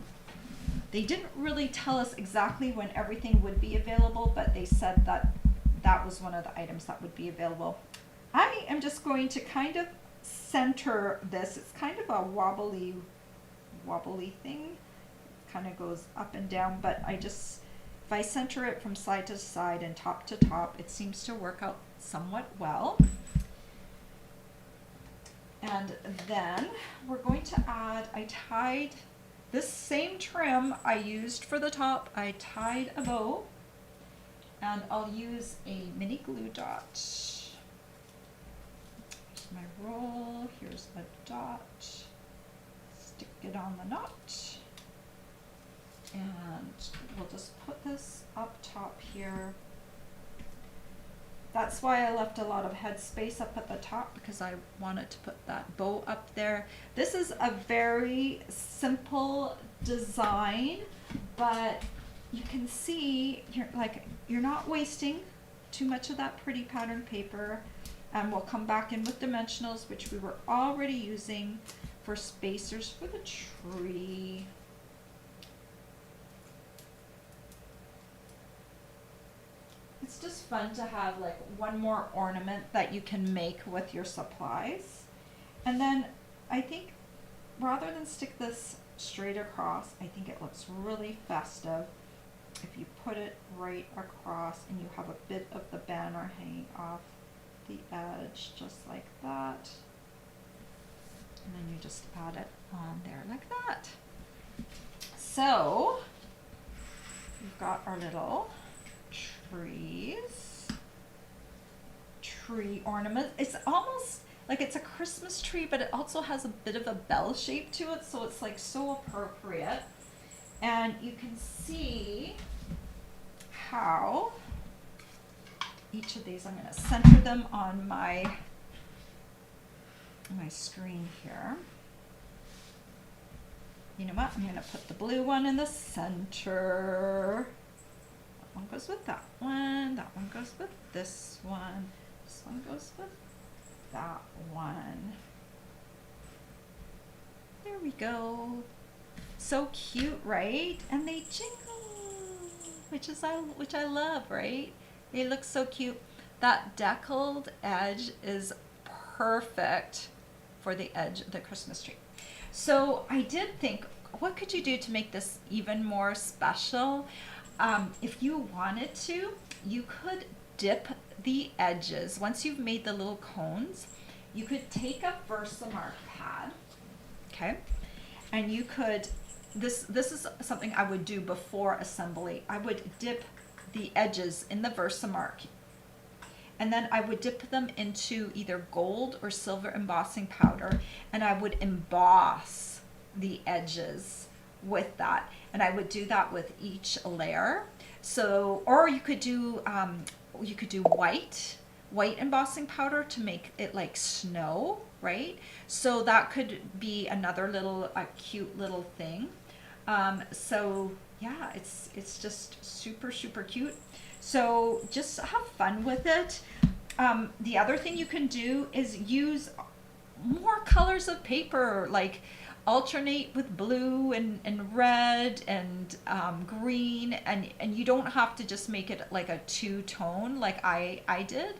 Speaker 1: they didn't really tell us exactly when everything would be available, but they said that that was one of the items that would be available. I am just going to kind of center this. It's kind of a wobbly thing. It kind of goes up and down, but if I center it from side to side and top to top, it seems to work out somewhat well. And then we're going to add, I tied this same trim I used for the top. I tied a bow, and I'll use a mini glue dot. Here's my roll, here's a dot. Stick it on the knot. And we'll just put this up top here. That's why I left a lot of head space up at the top, because I wanted to put that bow up there. This is a very simple design, but you can see you're not wasting too much of that pretty pattern paper. And we'll come back in with dimensionals, which we were already using for spacers for the tree. It's just fun to have like one more ornament that you can make with your supplies. And then I think rather than stick this straight across, I think it looks really festive if you put it right across and you have a bit of the banner hanging off the edge, just like that. And then you just add it on there like that. So we've got our little tree ornament. It's almost like it's a Christmas tree, but it also has a bit of a bell shape to it, so it's like so appropriate. And you can see how each of these, I'm going to center them on my screen here. You know what? I'm going to put the blue one in the center. That one goes with that one. That one goes with this one. This one goes with that one. There we go. So cute, right? And they jingle. which I love, right? It looks so cute. That deckled edge is perfect for the edge of the Christmas tree. So I did think, what could you do to make this even more special? If you wanted to, you could dip the edges. Once you've made the little cones, you could take a Versamark pad, okay? And you could, this is something I would do before assembly. I would dip the edges in the Versamark, and then I would dip them into either gold or silver embossing powder, and I would emboss the edges with that. And I would do that with each layer. So, or you could do white embossing powder to make it like snow, right? So that could be another little cute little thing. So yeah, it's just super cute. So just have fun with it. The other thing you can do is use more colors of paper, like alternate with blue and red and green, and you don't have to just make it like a two-tone like I did.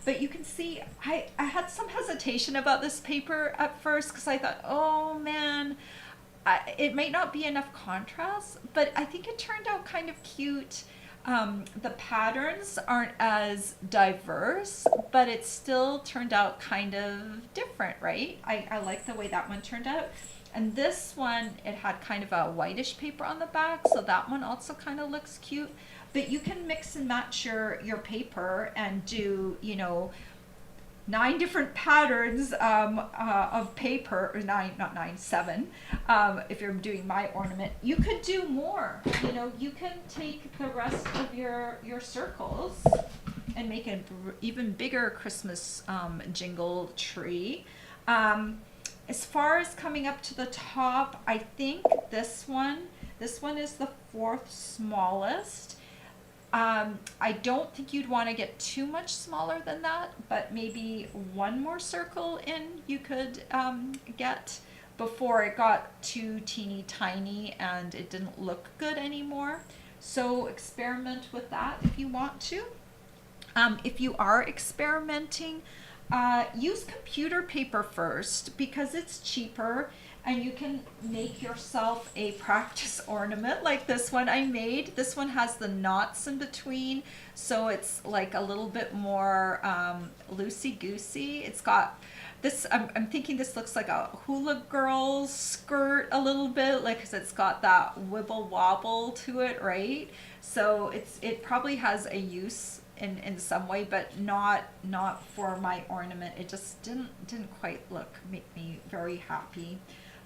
Speaker 1: But you can see I had some hesitation about this paper at first because I thought, oh man, it might not be enough contrast, but I think it turned out kind of cute. The patterns aren't as diverse, but it still turned out kind of different, right? I like the way that one turned out. And this one, it had kind of a whitish paper on the back, so that one also kind of looks cute. But you can mix and match your paper and do, 9 different patterns of paper, or 9, not 9, 7. If you're doing my ornament, you could do more. You can take the rest of your circles and make an even bigger Christmas jingle tree. As far as coming up to the top, I think this one is the 4th smallest. I don't think you'd want to get too much smaller than that, but maybe one more circle in you could get before it got too teeny tiny and it didn't look good anymore. So experiment with that if you want to. If you are experimenting, use computer paper first because it's cheaper, and you can make yourself a practice ornament like this one I made. This one has the knots in between, so it's like a little bit more loosey-goosey. It's got this, I'm thinking this looks like a hula girl skirt a little bit, like, because it's got that wibble wobble to it, right? So it probably has a use in some way, but not for my ornament. It just didn't quite make me very happy.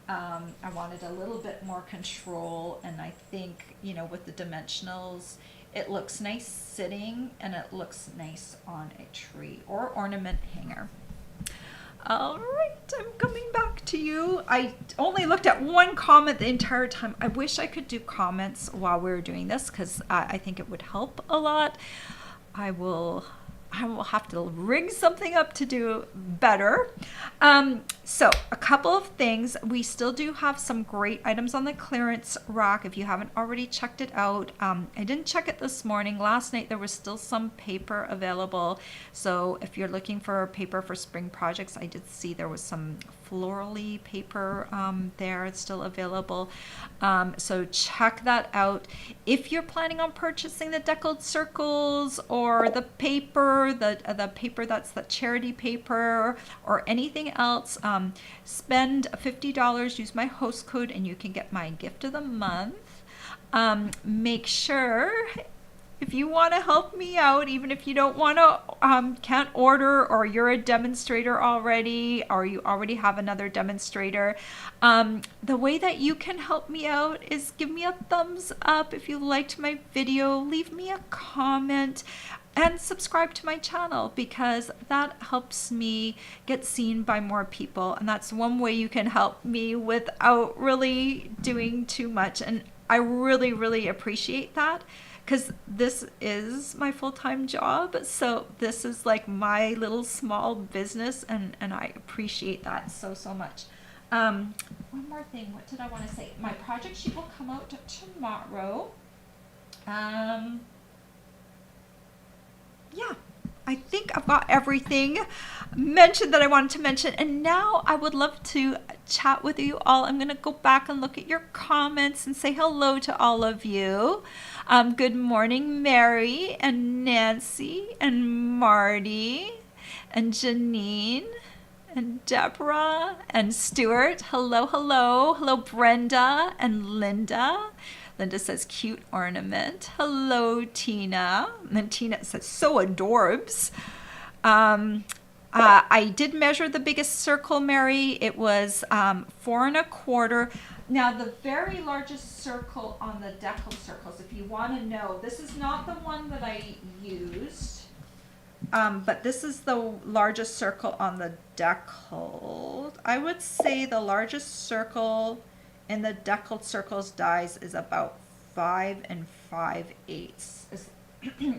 Speaker 1: I wanted a little bit more control, and I think, with the dimensionals, it looks nice sitting and it looks nice on a tree or ornament hanger. All right, I'm coming back to you. I only looked at one comment the entire time. I wish I could do comments while we were doing this because I think it would help a lot. I will have to rig something up to do better. So a couple of things. We still do have some great items on the clearance rack if you haven't already checked it out. I didn't check it this morning. Last night there was still some paper available. So if you're looking for paper for spring projects, I did see there was some florally paper there. It's still available. So check that out. If you're planning on purchasing the deckled circles or the paper, the paper that's the charity paper or anything else, spend $50, use my host code, and you can get my gift of the month. Make sure, if you want to help me out, even if you don't want to, can't order, or you're a demonstrator already, or you already have another demonstrator, the way that you can help me out is give me a thumbs up if you liked my video, leave me a comment, and subscribe to my channel, because that helps me get seen by more people, and that's one way you can help me without really doing too much. And I really appreciate that, because this is my full-time job, so this is like my little small business, and I appreciate that so much. One more thing, what did I want to say? My project sheet will come out tomorrow. Um, yeah, I think I've got everything mentioned that I wanted to mention. And now I would love to chat with you all. I'm going to go back and look at your comments and say hello to all of you. Good morning, Mary and Nancy and Marty and Janine and Deborah and Stuart. Hello, hello. Hello, Brenda and Linda. Linda says, cute ornament. Hello, Tina. And Tina says, so adorbs. I did measure the biggest circle, Mary. It was 4¼ Now, the very largest circle on the decal circles, if you want to know, this is not the one that I used, but this is the largest circle on the deckled. I would say the largest circle in the deckled circles dies is about 5 5/8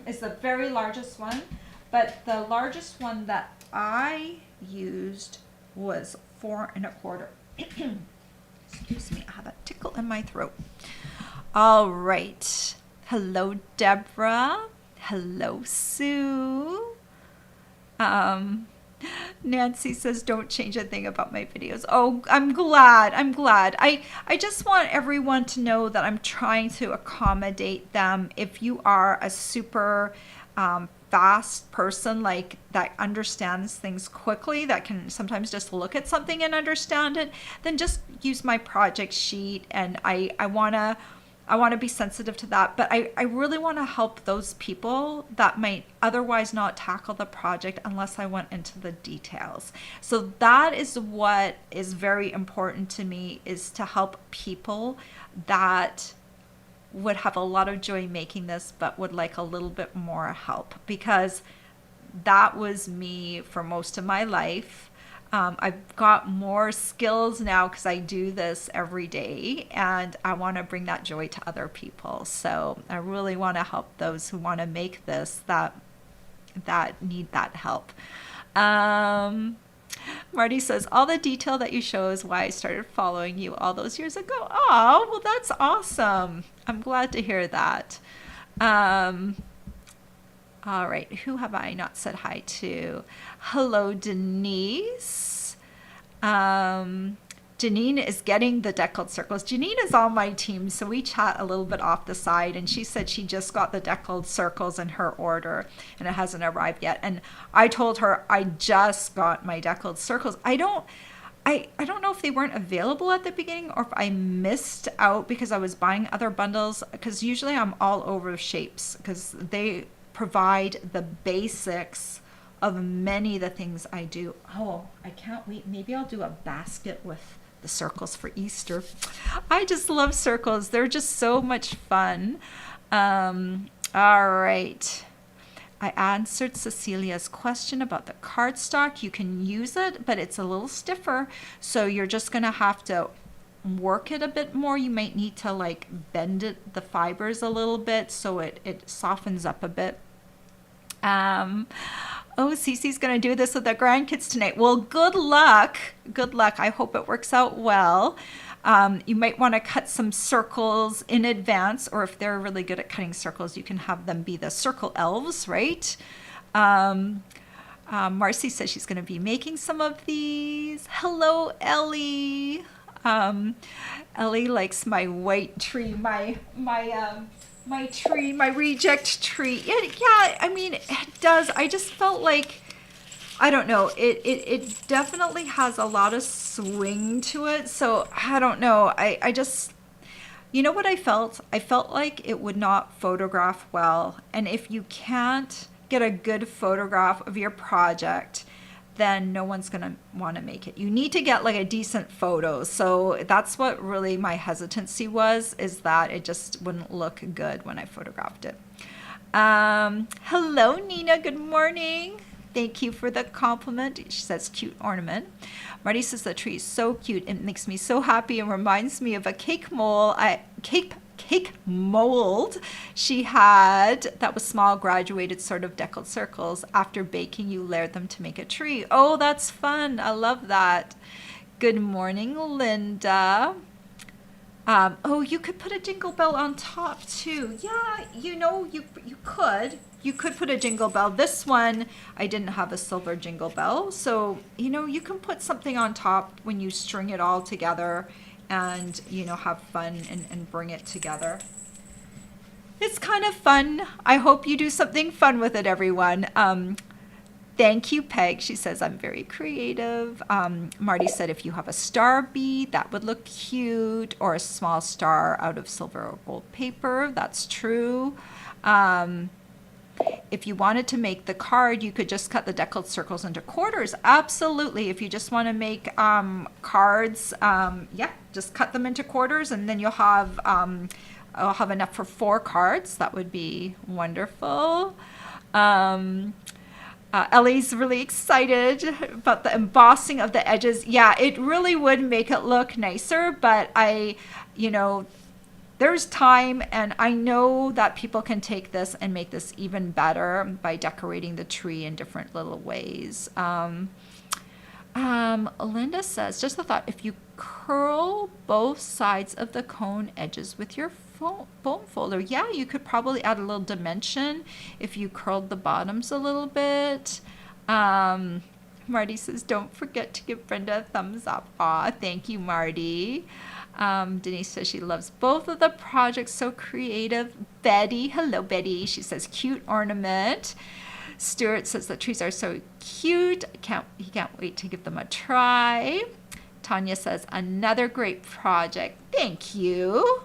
Speaker 1: is the very largest one, but the largest one that I used was 4¼ Excuse me, I have a tickle in my throat. All right. Hello, Deborah. Hello, Sue. Nancy says, don't change a thing about my videos. Oh, I'm glad. I just want everyone to know that I'm trying to accommodate them. If you are a super fast person like that understands things quickly, that can sometimes just look at something and understand it, then just use my project sheet. And I want to be sensitive to that, but I really want to help those people that might otherwise not tackle the project unless I went into the details. So that is what is very important to me, is to help people that would have a lot of joy making this but would like a little bit more help, because that was me for most of my life. I've got more skills now because I do this every day, and I want to bring that joy to other people. So I really want to help those who want to make this, that need that help. Marty says, all the detail that you show is why I started following you all those years ago. Oh, well, that's awesome. I'm glad to hear that. All right, who have I not said hi to? Hello, Denise. Janine is getting the deckled circles. Janine is on my team, so we chat a little bit off the side, and she said she just got the deckled circles in her order, and it hasn't arrived yet. And I told her I just got my deckled circles. I don't know if they weren't available at the beginning or if I missed out because I was buying other bundles, because usually I'm all over shapes because they provide the basics of many of the things I do. Oh, I can't wait. Maybe I'll do a basket with the circles for Easter. I just love circles. They're just so much fun. All right. I answered Cecilia's question about the cardstock. You can use it, but it's a little stiffer. So you're just going to have to work it a bit more. You might need to like bend it, the fibers a little bit, so it softens up a bit. Oh, Cece's going to do this with the grandkids tonight. Well, good luck. Good luck. I hope it works out well. You might want to cut some circles in advance, or if they're really good at cutting circles, you can have them be the circle elves, right? Marcy says she's going to be making some of these. Hello, Ellie. Ellie likes my white tree, my tree, my reject tree. Yeah, I mean, it does. I just felt like, I don't know, it definitely has a lot of swing to it. So I don't know. I just, you know what I felt? I felt like it would not photograph well. And if you can't get a good photograph of your project, then no one's going to want to make it. You need to get like a decent photo. So that's what really my hesitancy was, is that it just wouldn't look good when I photographed it. Hello, Nina. Good morning. Thank you for the compliment. She says, cute ornament. Marty says the tree is so cute. It makes me so happy and reminds me of a cake mold she had that was small, graduated, sort of deckled circles. After baking, you layered them to make a tree. Oh, that's fun. I love that. Good morning, Linda. Oh, you could put a jingle bell on top too. Yeah, you could. You could put a jingle bell. This one, I didn't have a silver jingle bell. So, you can put something on top when you string it all together and, have fun and bring it together. It's kind of fun. I hope you do something fun with it, everyone. Thank you, Peg. She says, I'm very creative. Marty said, if you have a star bead, that would look cute, or a small star out of silver or gold paper. That's true. If you wanted to make the card, you could just cut the deckled circles into quarters. Absolutely. If you just want to make cards, yeah, just cut them into quarters, and then I'll have enough for 4 cards. That would be wonderful. Ellie's really excited about the embossing of the edges. Yeah, it really would make it look nicer, but there's time, and I know that people can take this and make this even better by decorating the tree in different little ways. Linda says, just a thought, if you curl both sides of the cone edges with your foam folder, yeah, you could probably add a little dimension if you curled the bottoms a little bit. Marty says, don't forget to give Brenda a thumbs up. Aw, thank you, Marty. Denise says she loves both of the projects, so creative. Betty, hello, Betty. She says, cute ornament. Stuart says the trees are so cute. He can't wait to give them a try. Tanya says, another great project. Thank you.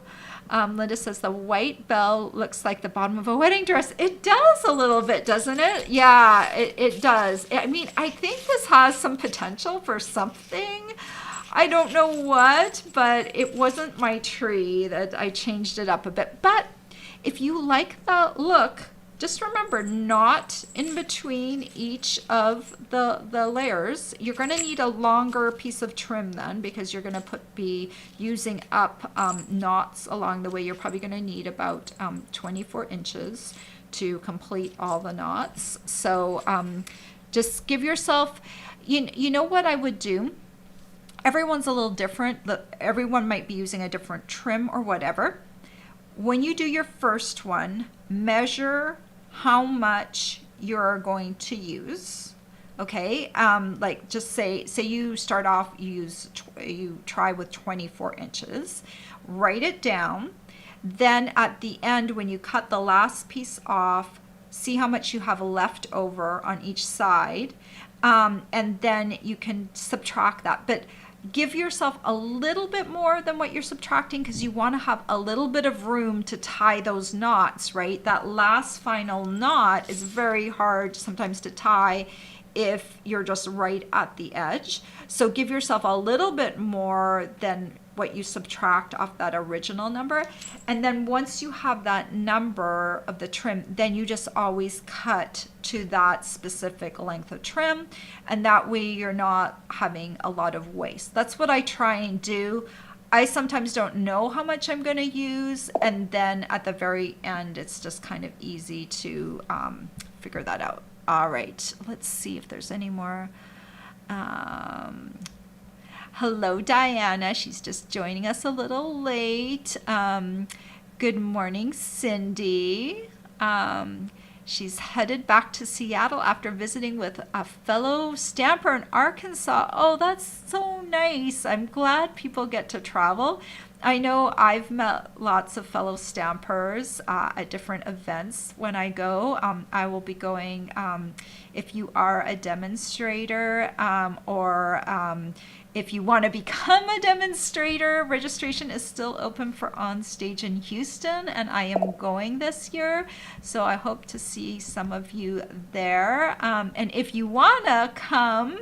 Speaker 1: Linda says the white bell looks like the bottom of a wedding dress. It does a little bit, doesn't it? Yeah, it does. I mean, I think this has some potential for something. I don't know what, but it wasn't my tree that I changed it up a bit. But if you like the look, just remember, not in between each of the layers. You're going to need a longer piece of trim then, because you're going to be using up knots along the way. You're probably going to need about 24 inches to complete all the knots. So just give yourself, you know what I would do? Everyone's a little different. Everyone might be using a different trim or whatever. When you do your first one, measure how much you're going to use. Okay, like just say you start off, you try with 24 inches. Write it down. Then at the end, when you cut the last piece off, see how much you have left over on each side, and then you can subtract that. But give yourself a little bit more than what you're subtracting, because you want to have a little bit of room to tie those knots, right? That last final knot is very hard sometimes to tie if you're just right at the edge. So give yourself a little bit more than what you subtract off that original number. And then once you have that number of the trim, then you just always cut to that specific length of trim. And that way you're not having a lot of waste. That's what I try and do. I sometimes don't know how much I'm going to use. And then at the very end, it's just kind of easy to figure that out. All right, let's see if there's any more. Hello, Diana. She's just joining us a little late. Good morning, Cindy. She's headed back to Seattle after visiting with a fellow stamper in Arkansas. Oh, that's so nice. I'm glad people get to travel. I know I've met lots of fellow stampers at different events when I go. I will be going, if you are a demonstrator or if you want to become a demonstrator, registration is still open for On Stage in Houston, and I am going this year, so I hope to see some of you there. And if you want to come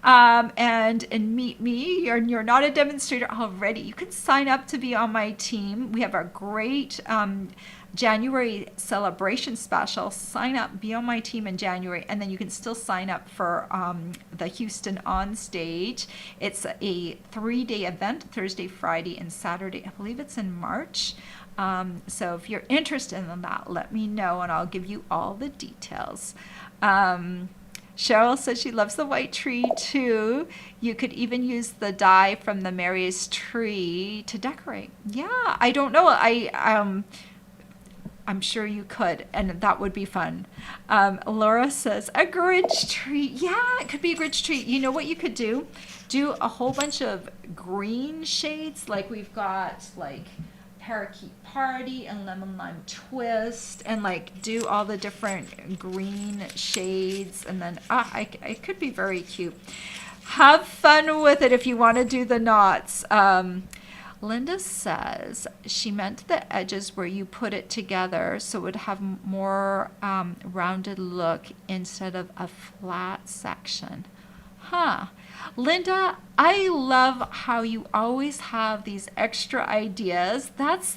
Speaker 1: and meet me, you're not a demonstrator already, you can sign up to be on my team. We have a great January celebration special. Sign up, be on my team in January, and then you can still sign up for the Houston On Stage. It's a 3-day event, Thursday, Friday, and Saturday. I believe it's in March. So if you're interested in that, let me know and I'll give you all the details. Cheryl says she loves the white tree too. You could even use the dye from the Mary's tree to decorate. Yeah, I don't know. I'm sure you could, and that would be fun. Laura says a Grinch tree. Yeah, it could be a Grinch tree. You know what you could do? Do a whole bunch of green shades, like we've got like Parakeet Party and Lemon Lime Twist, and like do all the different green shades, and then it could be very cute. Have fun with it if you want to do the knots. Linda says she meant the edges where you put it together so it would have more rounded look instead of a flat section. Huh. Linda, I love how you always have these extra ideas. That's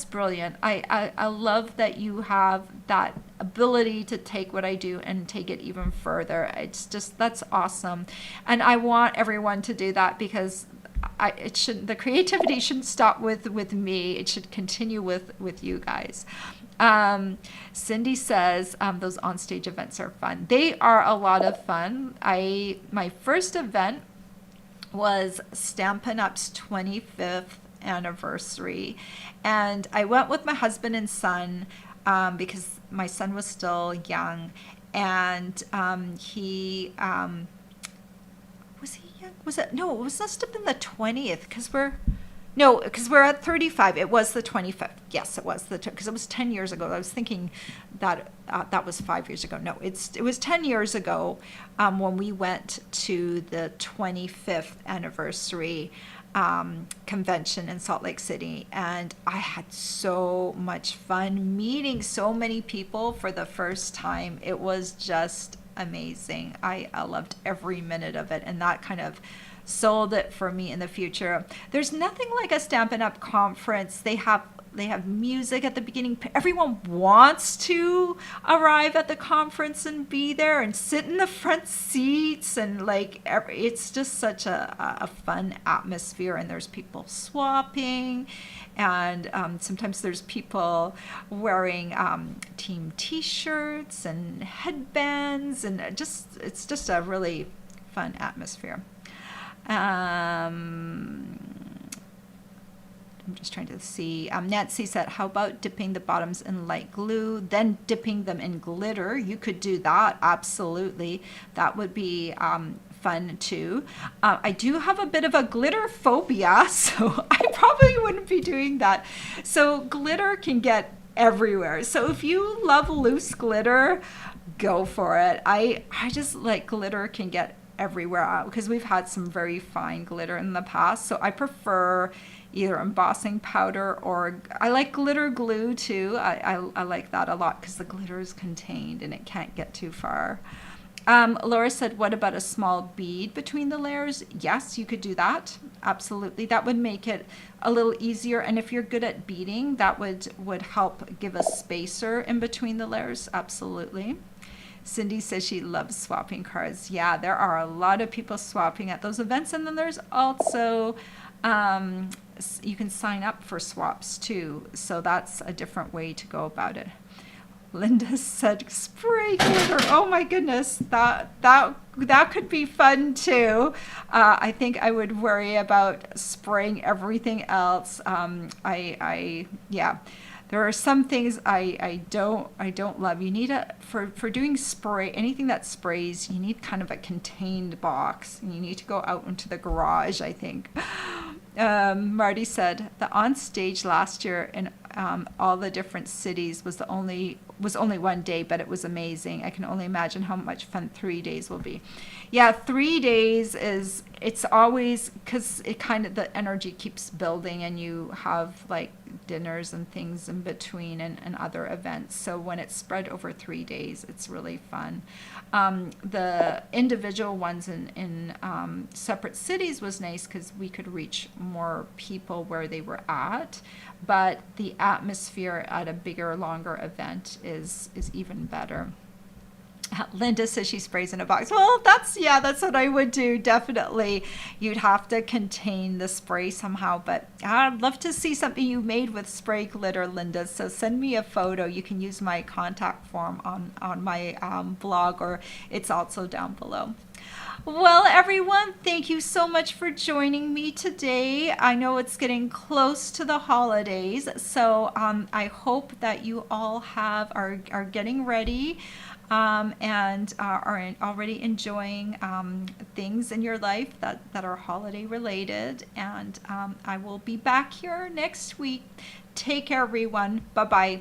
Speaker 1: brilliant. I love that you have that ability to take what I do and take it even further. That's awesome. And I want everyone to do that, because the creativity shouldn't stop with me. It should continue with you guys. Cindy says those onstage events are fun. They are a lot of fun. My first event was Stampin' Up's 25th anniversary, and I went with my husband and son because my son was still young, and he was he young? Was it? No, it must have been the 20th, because we're at 35. It was the 25th. Yes, it was because it was 10 years ago. I was thinking that that was 5 years ago. No, it was 10 years ago when we went to the 25th anniversary convention in Salt Lake City, and I had so much fun meeting so many people for the first time. It was just amazing. I loved every minute of it, and that kind of sold it for me in the future. There's nothing like a Stampin' Up! Conference. They have music at the beginning. Everyone wants to arrive at the conference and be there and sit in the front seats, and it's just such a fun atmosphere. And there's people swapping, and sometimes there's people wearing team T-shirts and headbands, and it's just a really fun atmosphere. I'm just trying to see. Nancy said, how about dipping the bottoms in light glue, then dipping them in glitter? You could do that, absolutely. That would be fun too. I do have a bit of a glitter phobia, so I probably wouldn't be doing that. So glitter can get everywhere. So if you love loose glitter, go for it. I just like glitter can get everywhere, because we've had some very fine glitter in the past. So I prefer either embossing powder, or I like glitter glue too. I like that a lot because the glitter is contained and it can't get too far. Laura said, what about a small bead between the layers? Yes, you could do that. Absolutely. That would make it a little easier. And if you're good at beading, that would help give a spacer in between the layers. Absolutely. Cindy says she loves swapping cards. Yeah, there are a lot of people swapping at those events. And then there's also, you can sign up for swaps too. So that's a different way to go about it. Linda said spray glitter. Oh my goodness, that could be fun too. I think I would worry about spraying everything else. Yeah. There are some things I don't love. You need for doing spray, anything that sprays, you need kind of a contained box. And you need to go out into the garage, I think. Marty said the on stage last year in all the different cities was only 1 day, but it was amazing. I can only imagine how much fun 3 days will be. Yeah, 3 days it's always, because it kind of, the energy keeps building, and you have like dinners and things in between, and other events. So when it's spread over 3 days, it's really fun. The individual ones in separate cities was nice because we could reach more people where they were at, but the atmosphere at a bigger, longer event is even better. Linda says she sprays in a box. Well, that's what I would do. Definitely. You'd have to contain the spray somehow, but I'd love to see something you made with spray glitter, Linda. So send me a photo. You can use my contact form on my blog, or it's also down below. Well, everyone, thank you so much for joining me today. I know it's getting close to the holidays, so I hope that you all are getting ready, and are already enjoying things in your life that are holiday related. And I will be back here next week. Take care, everyone. Bye bye.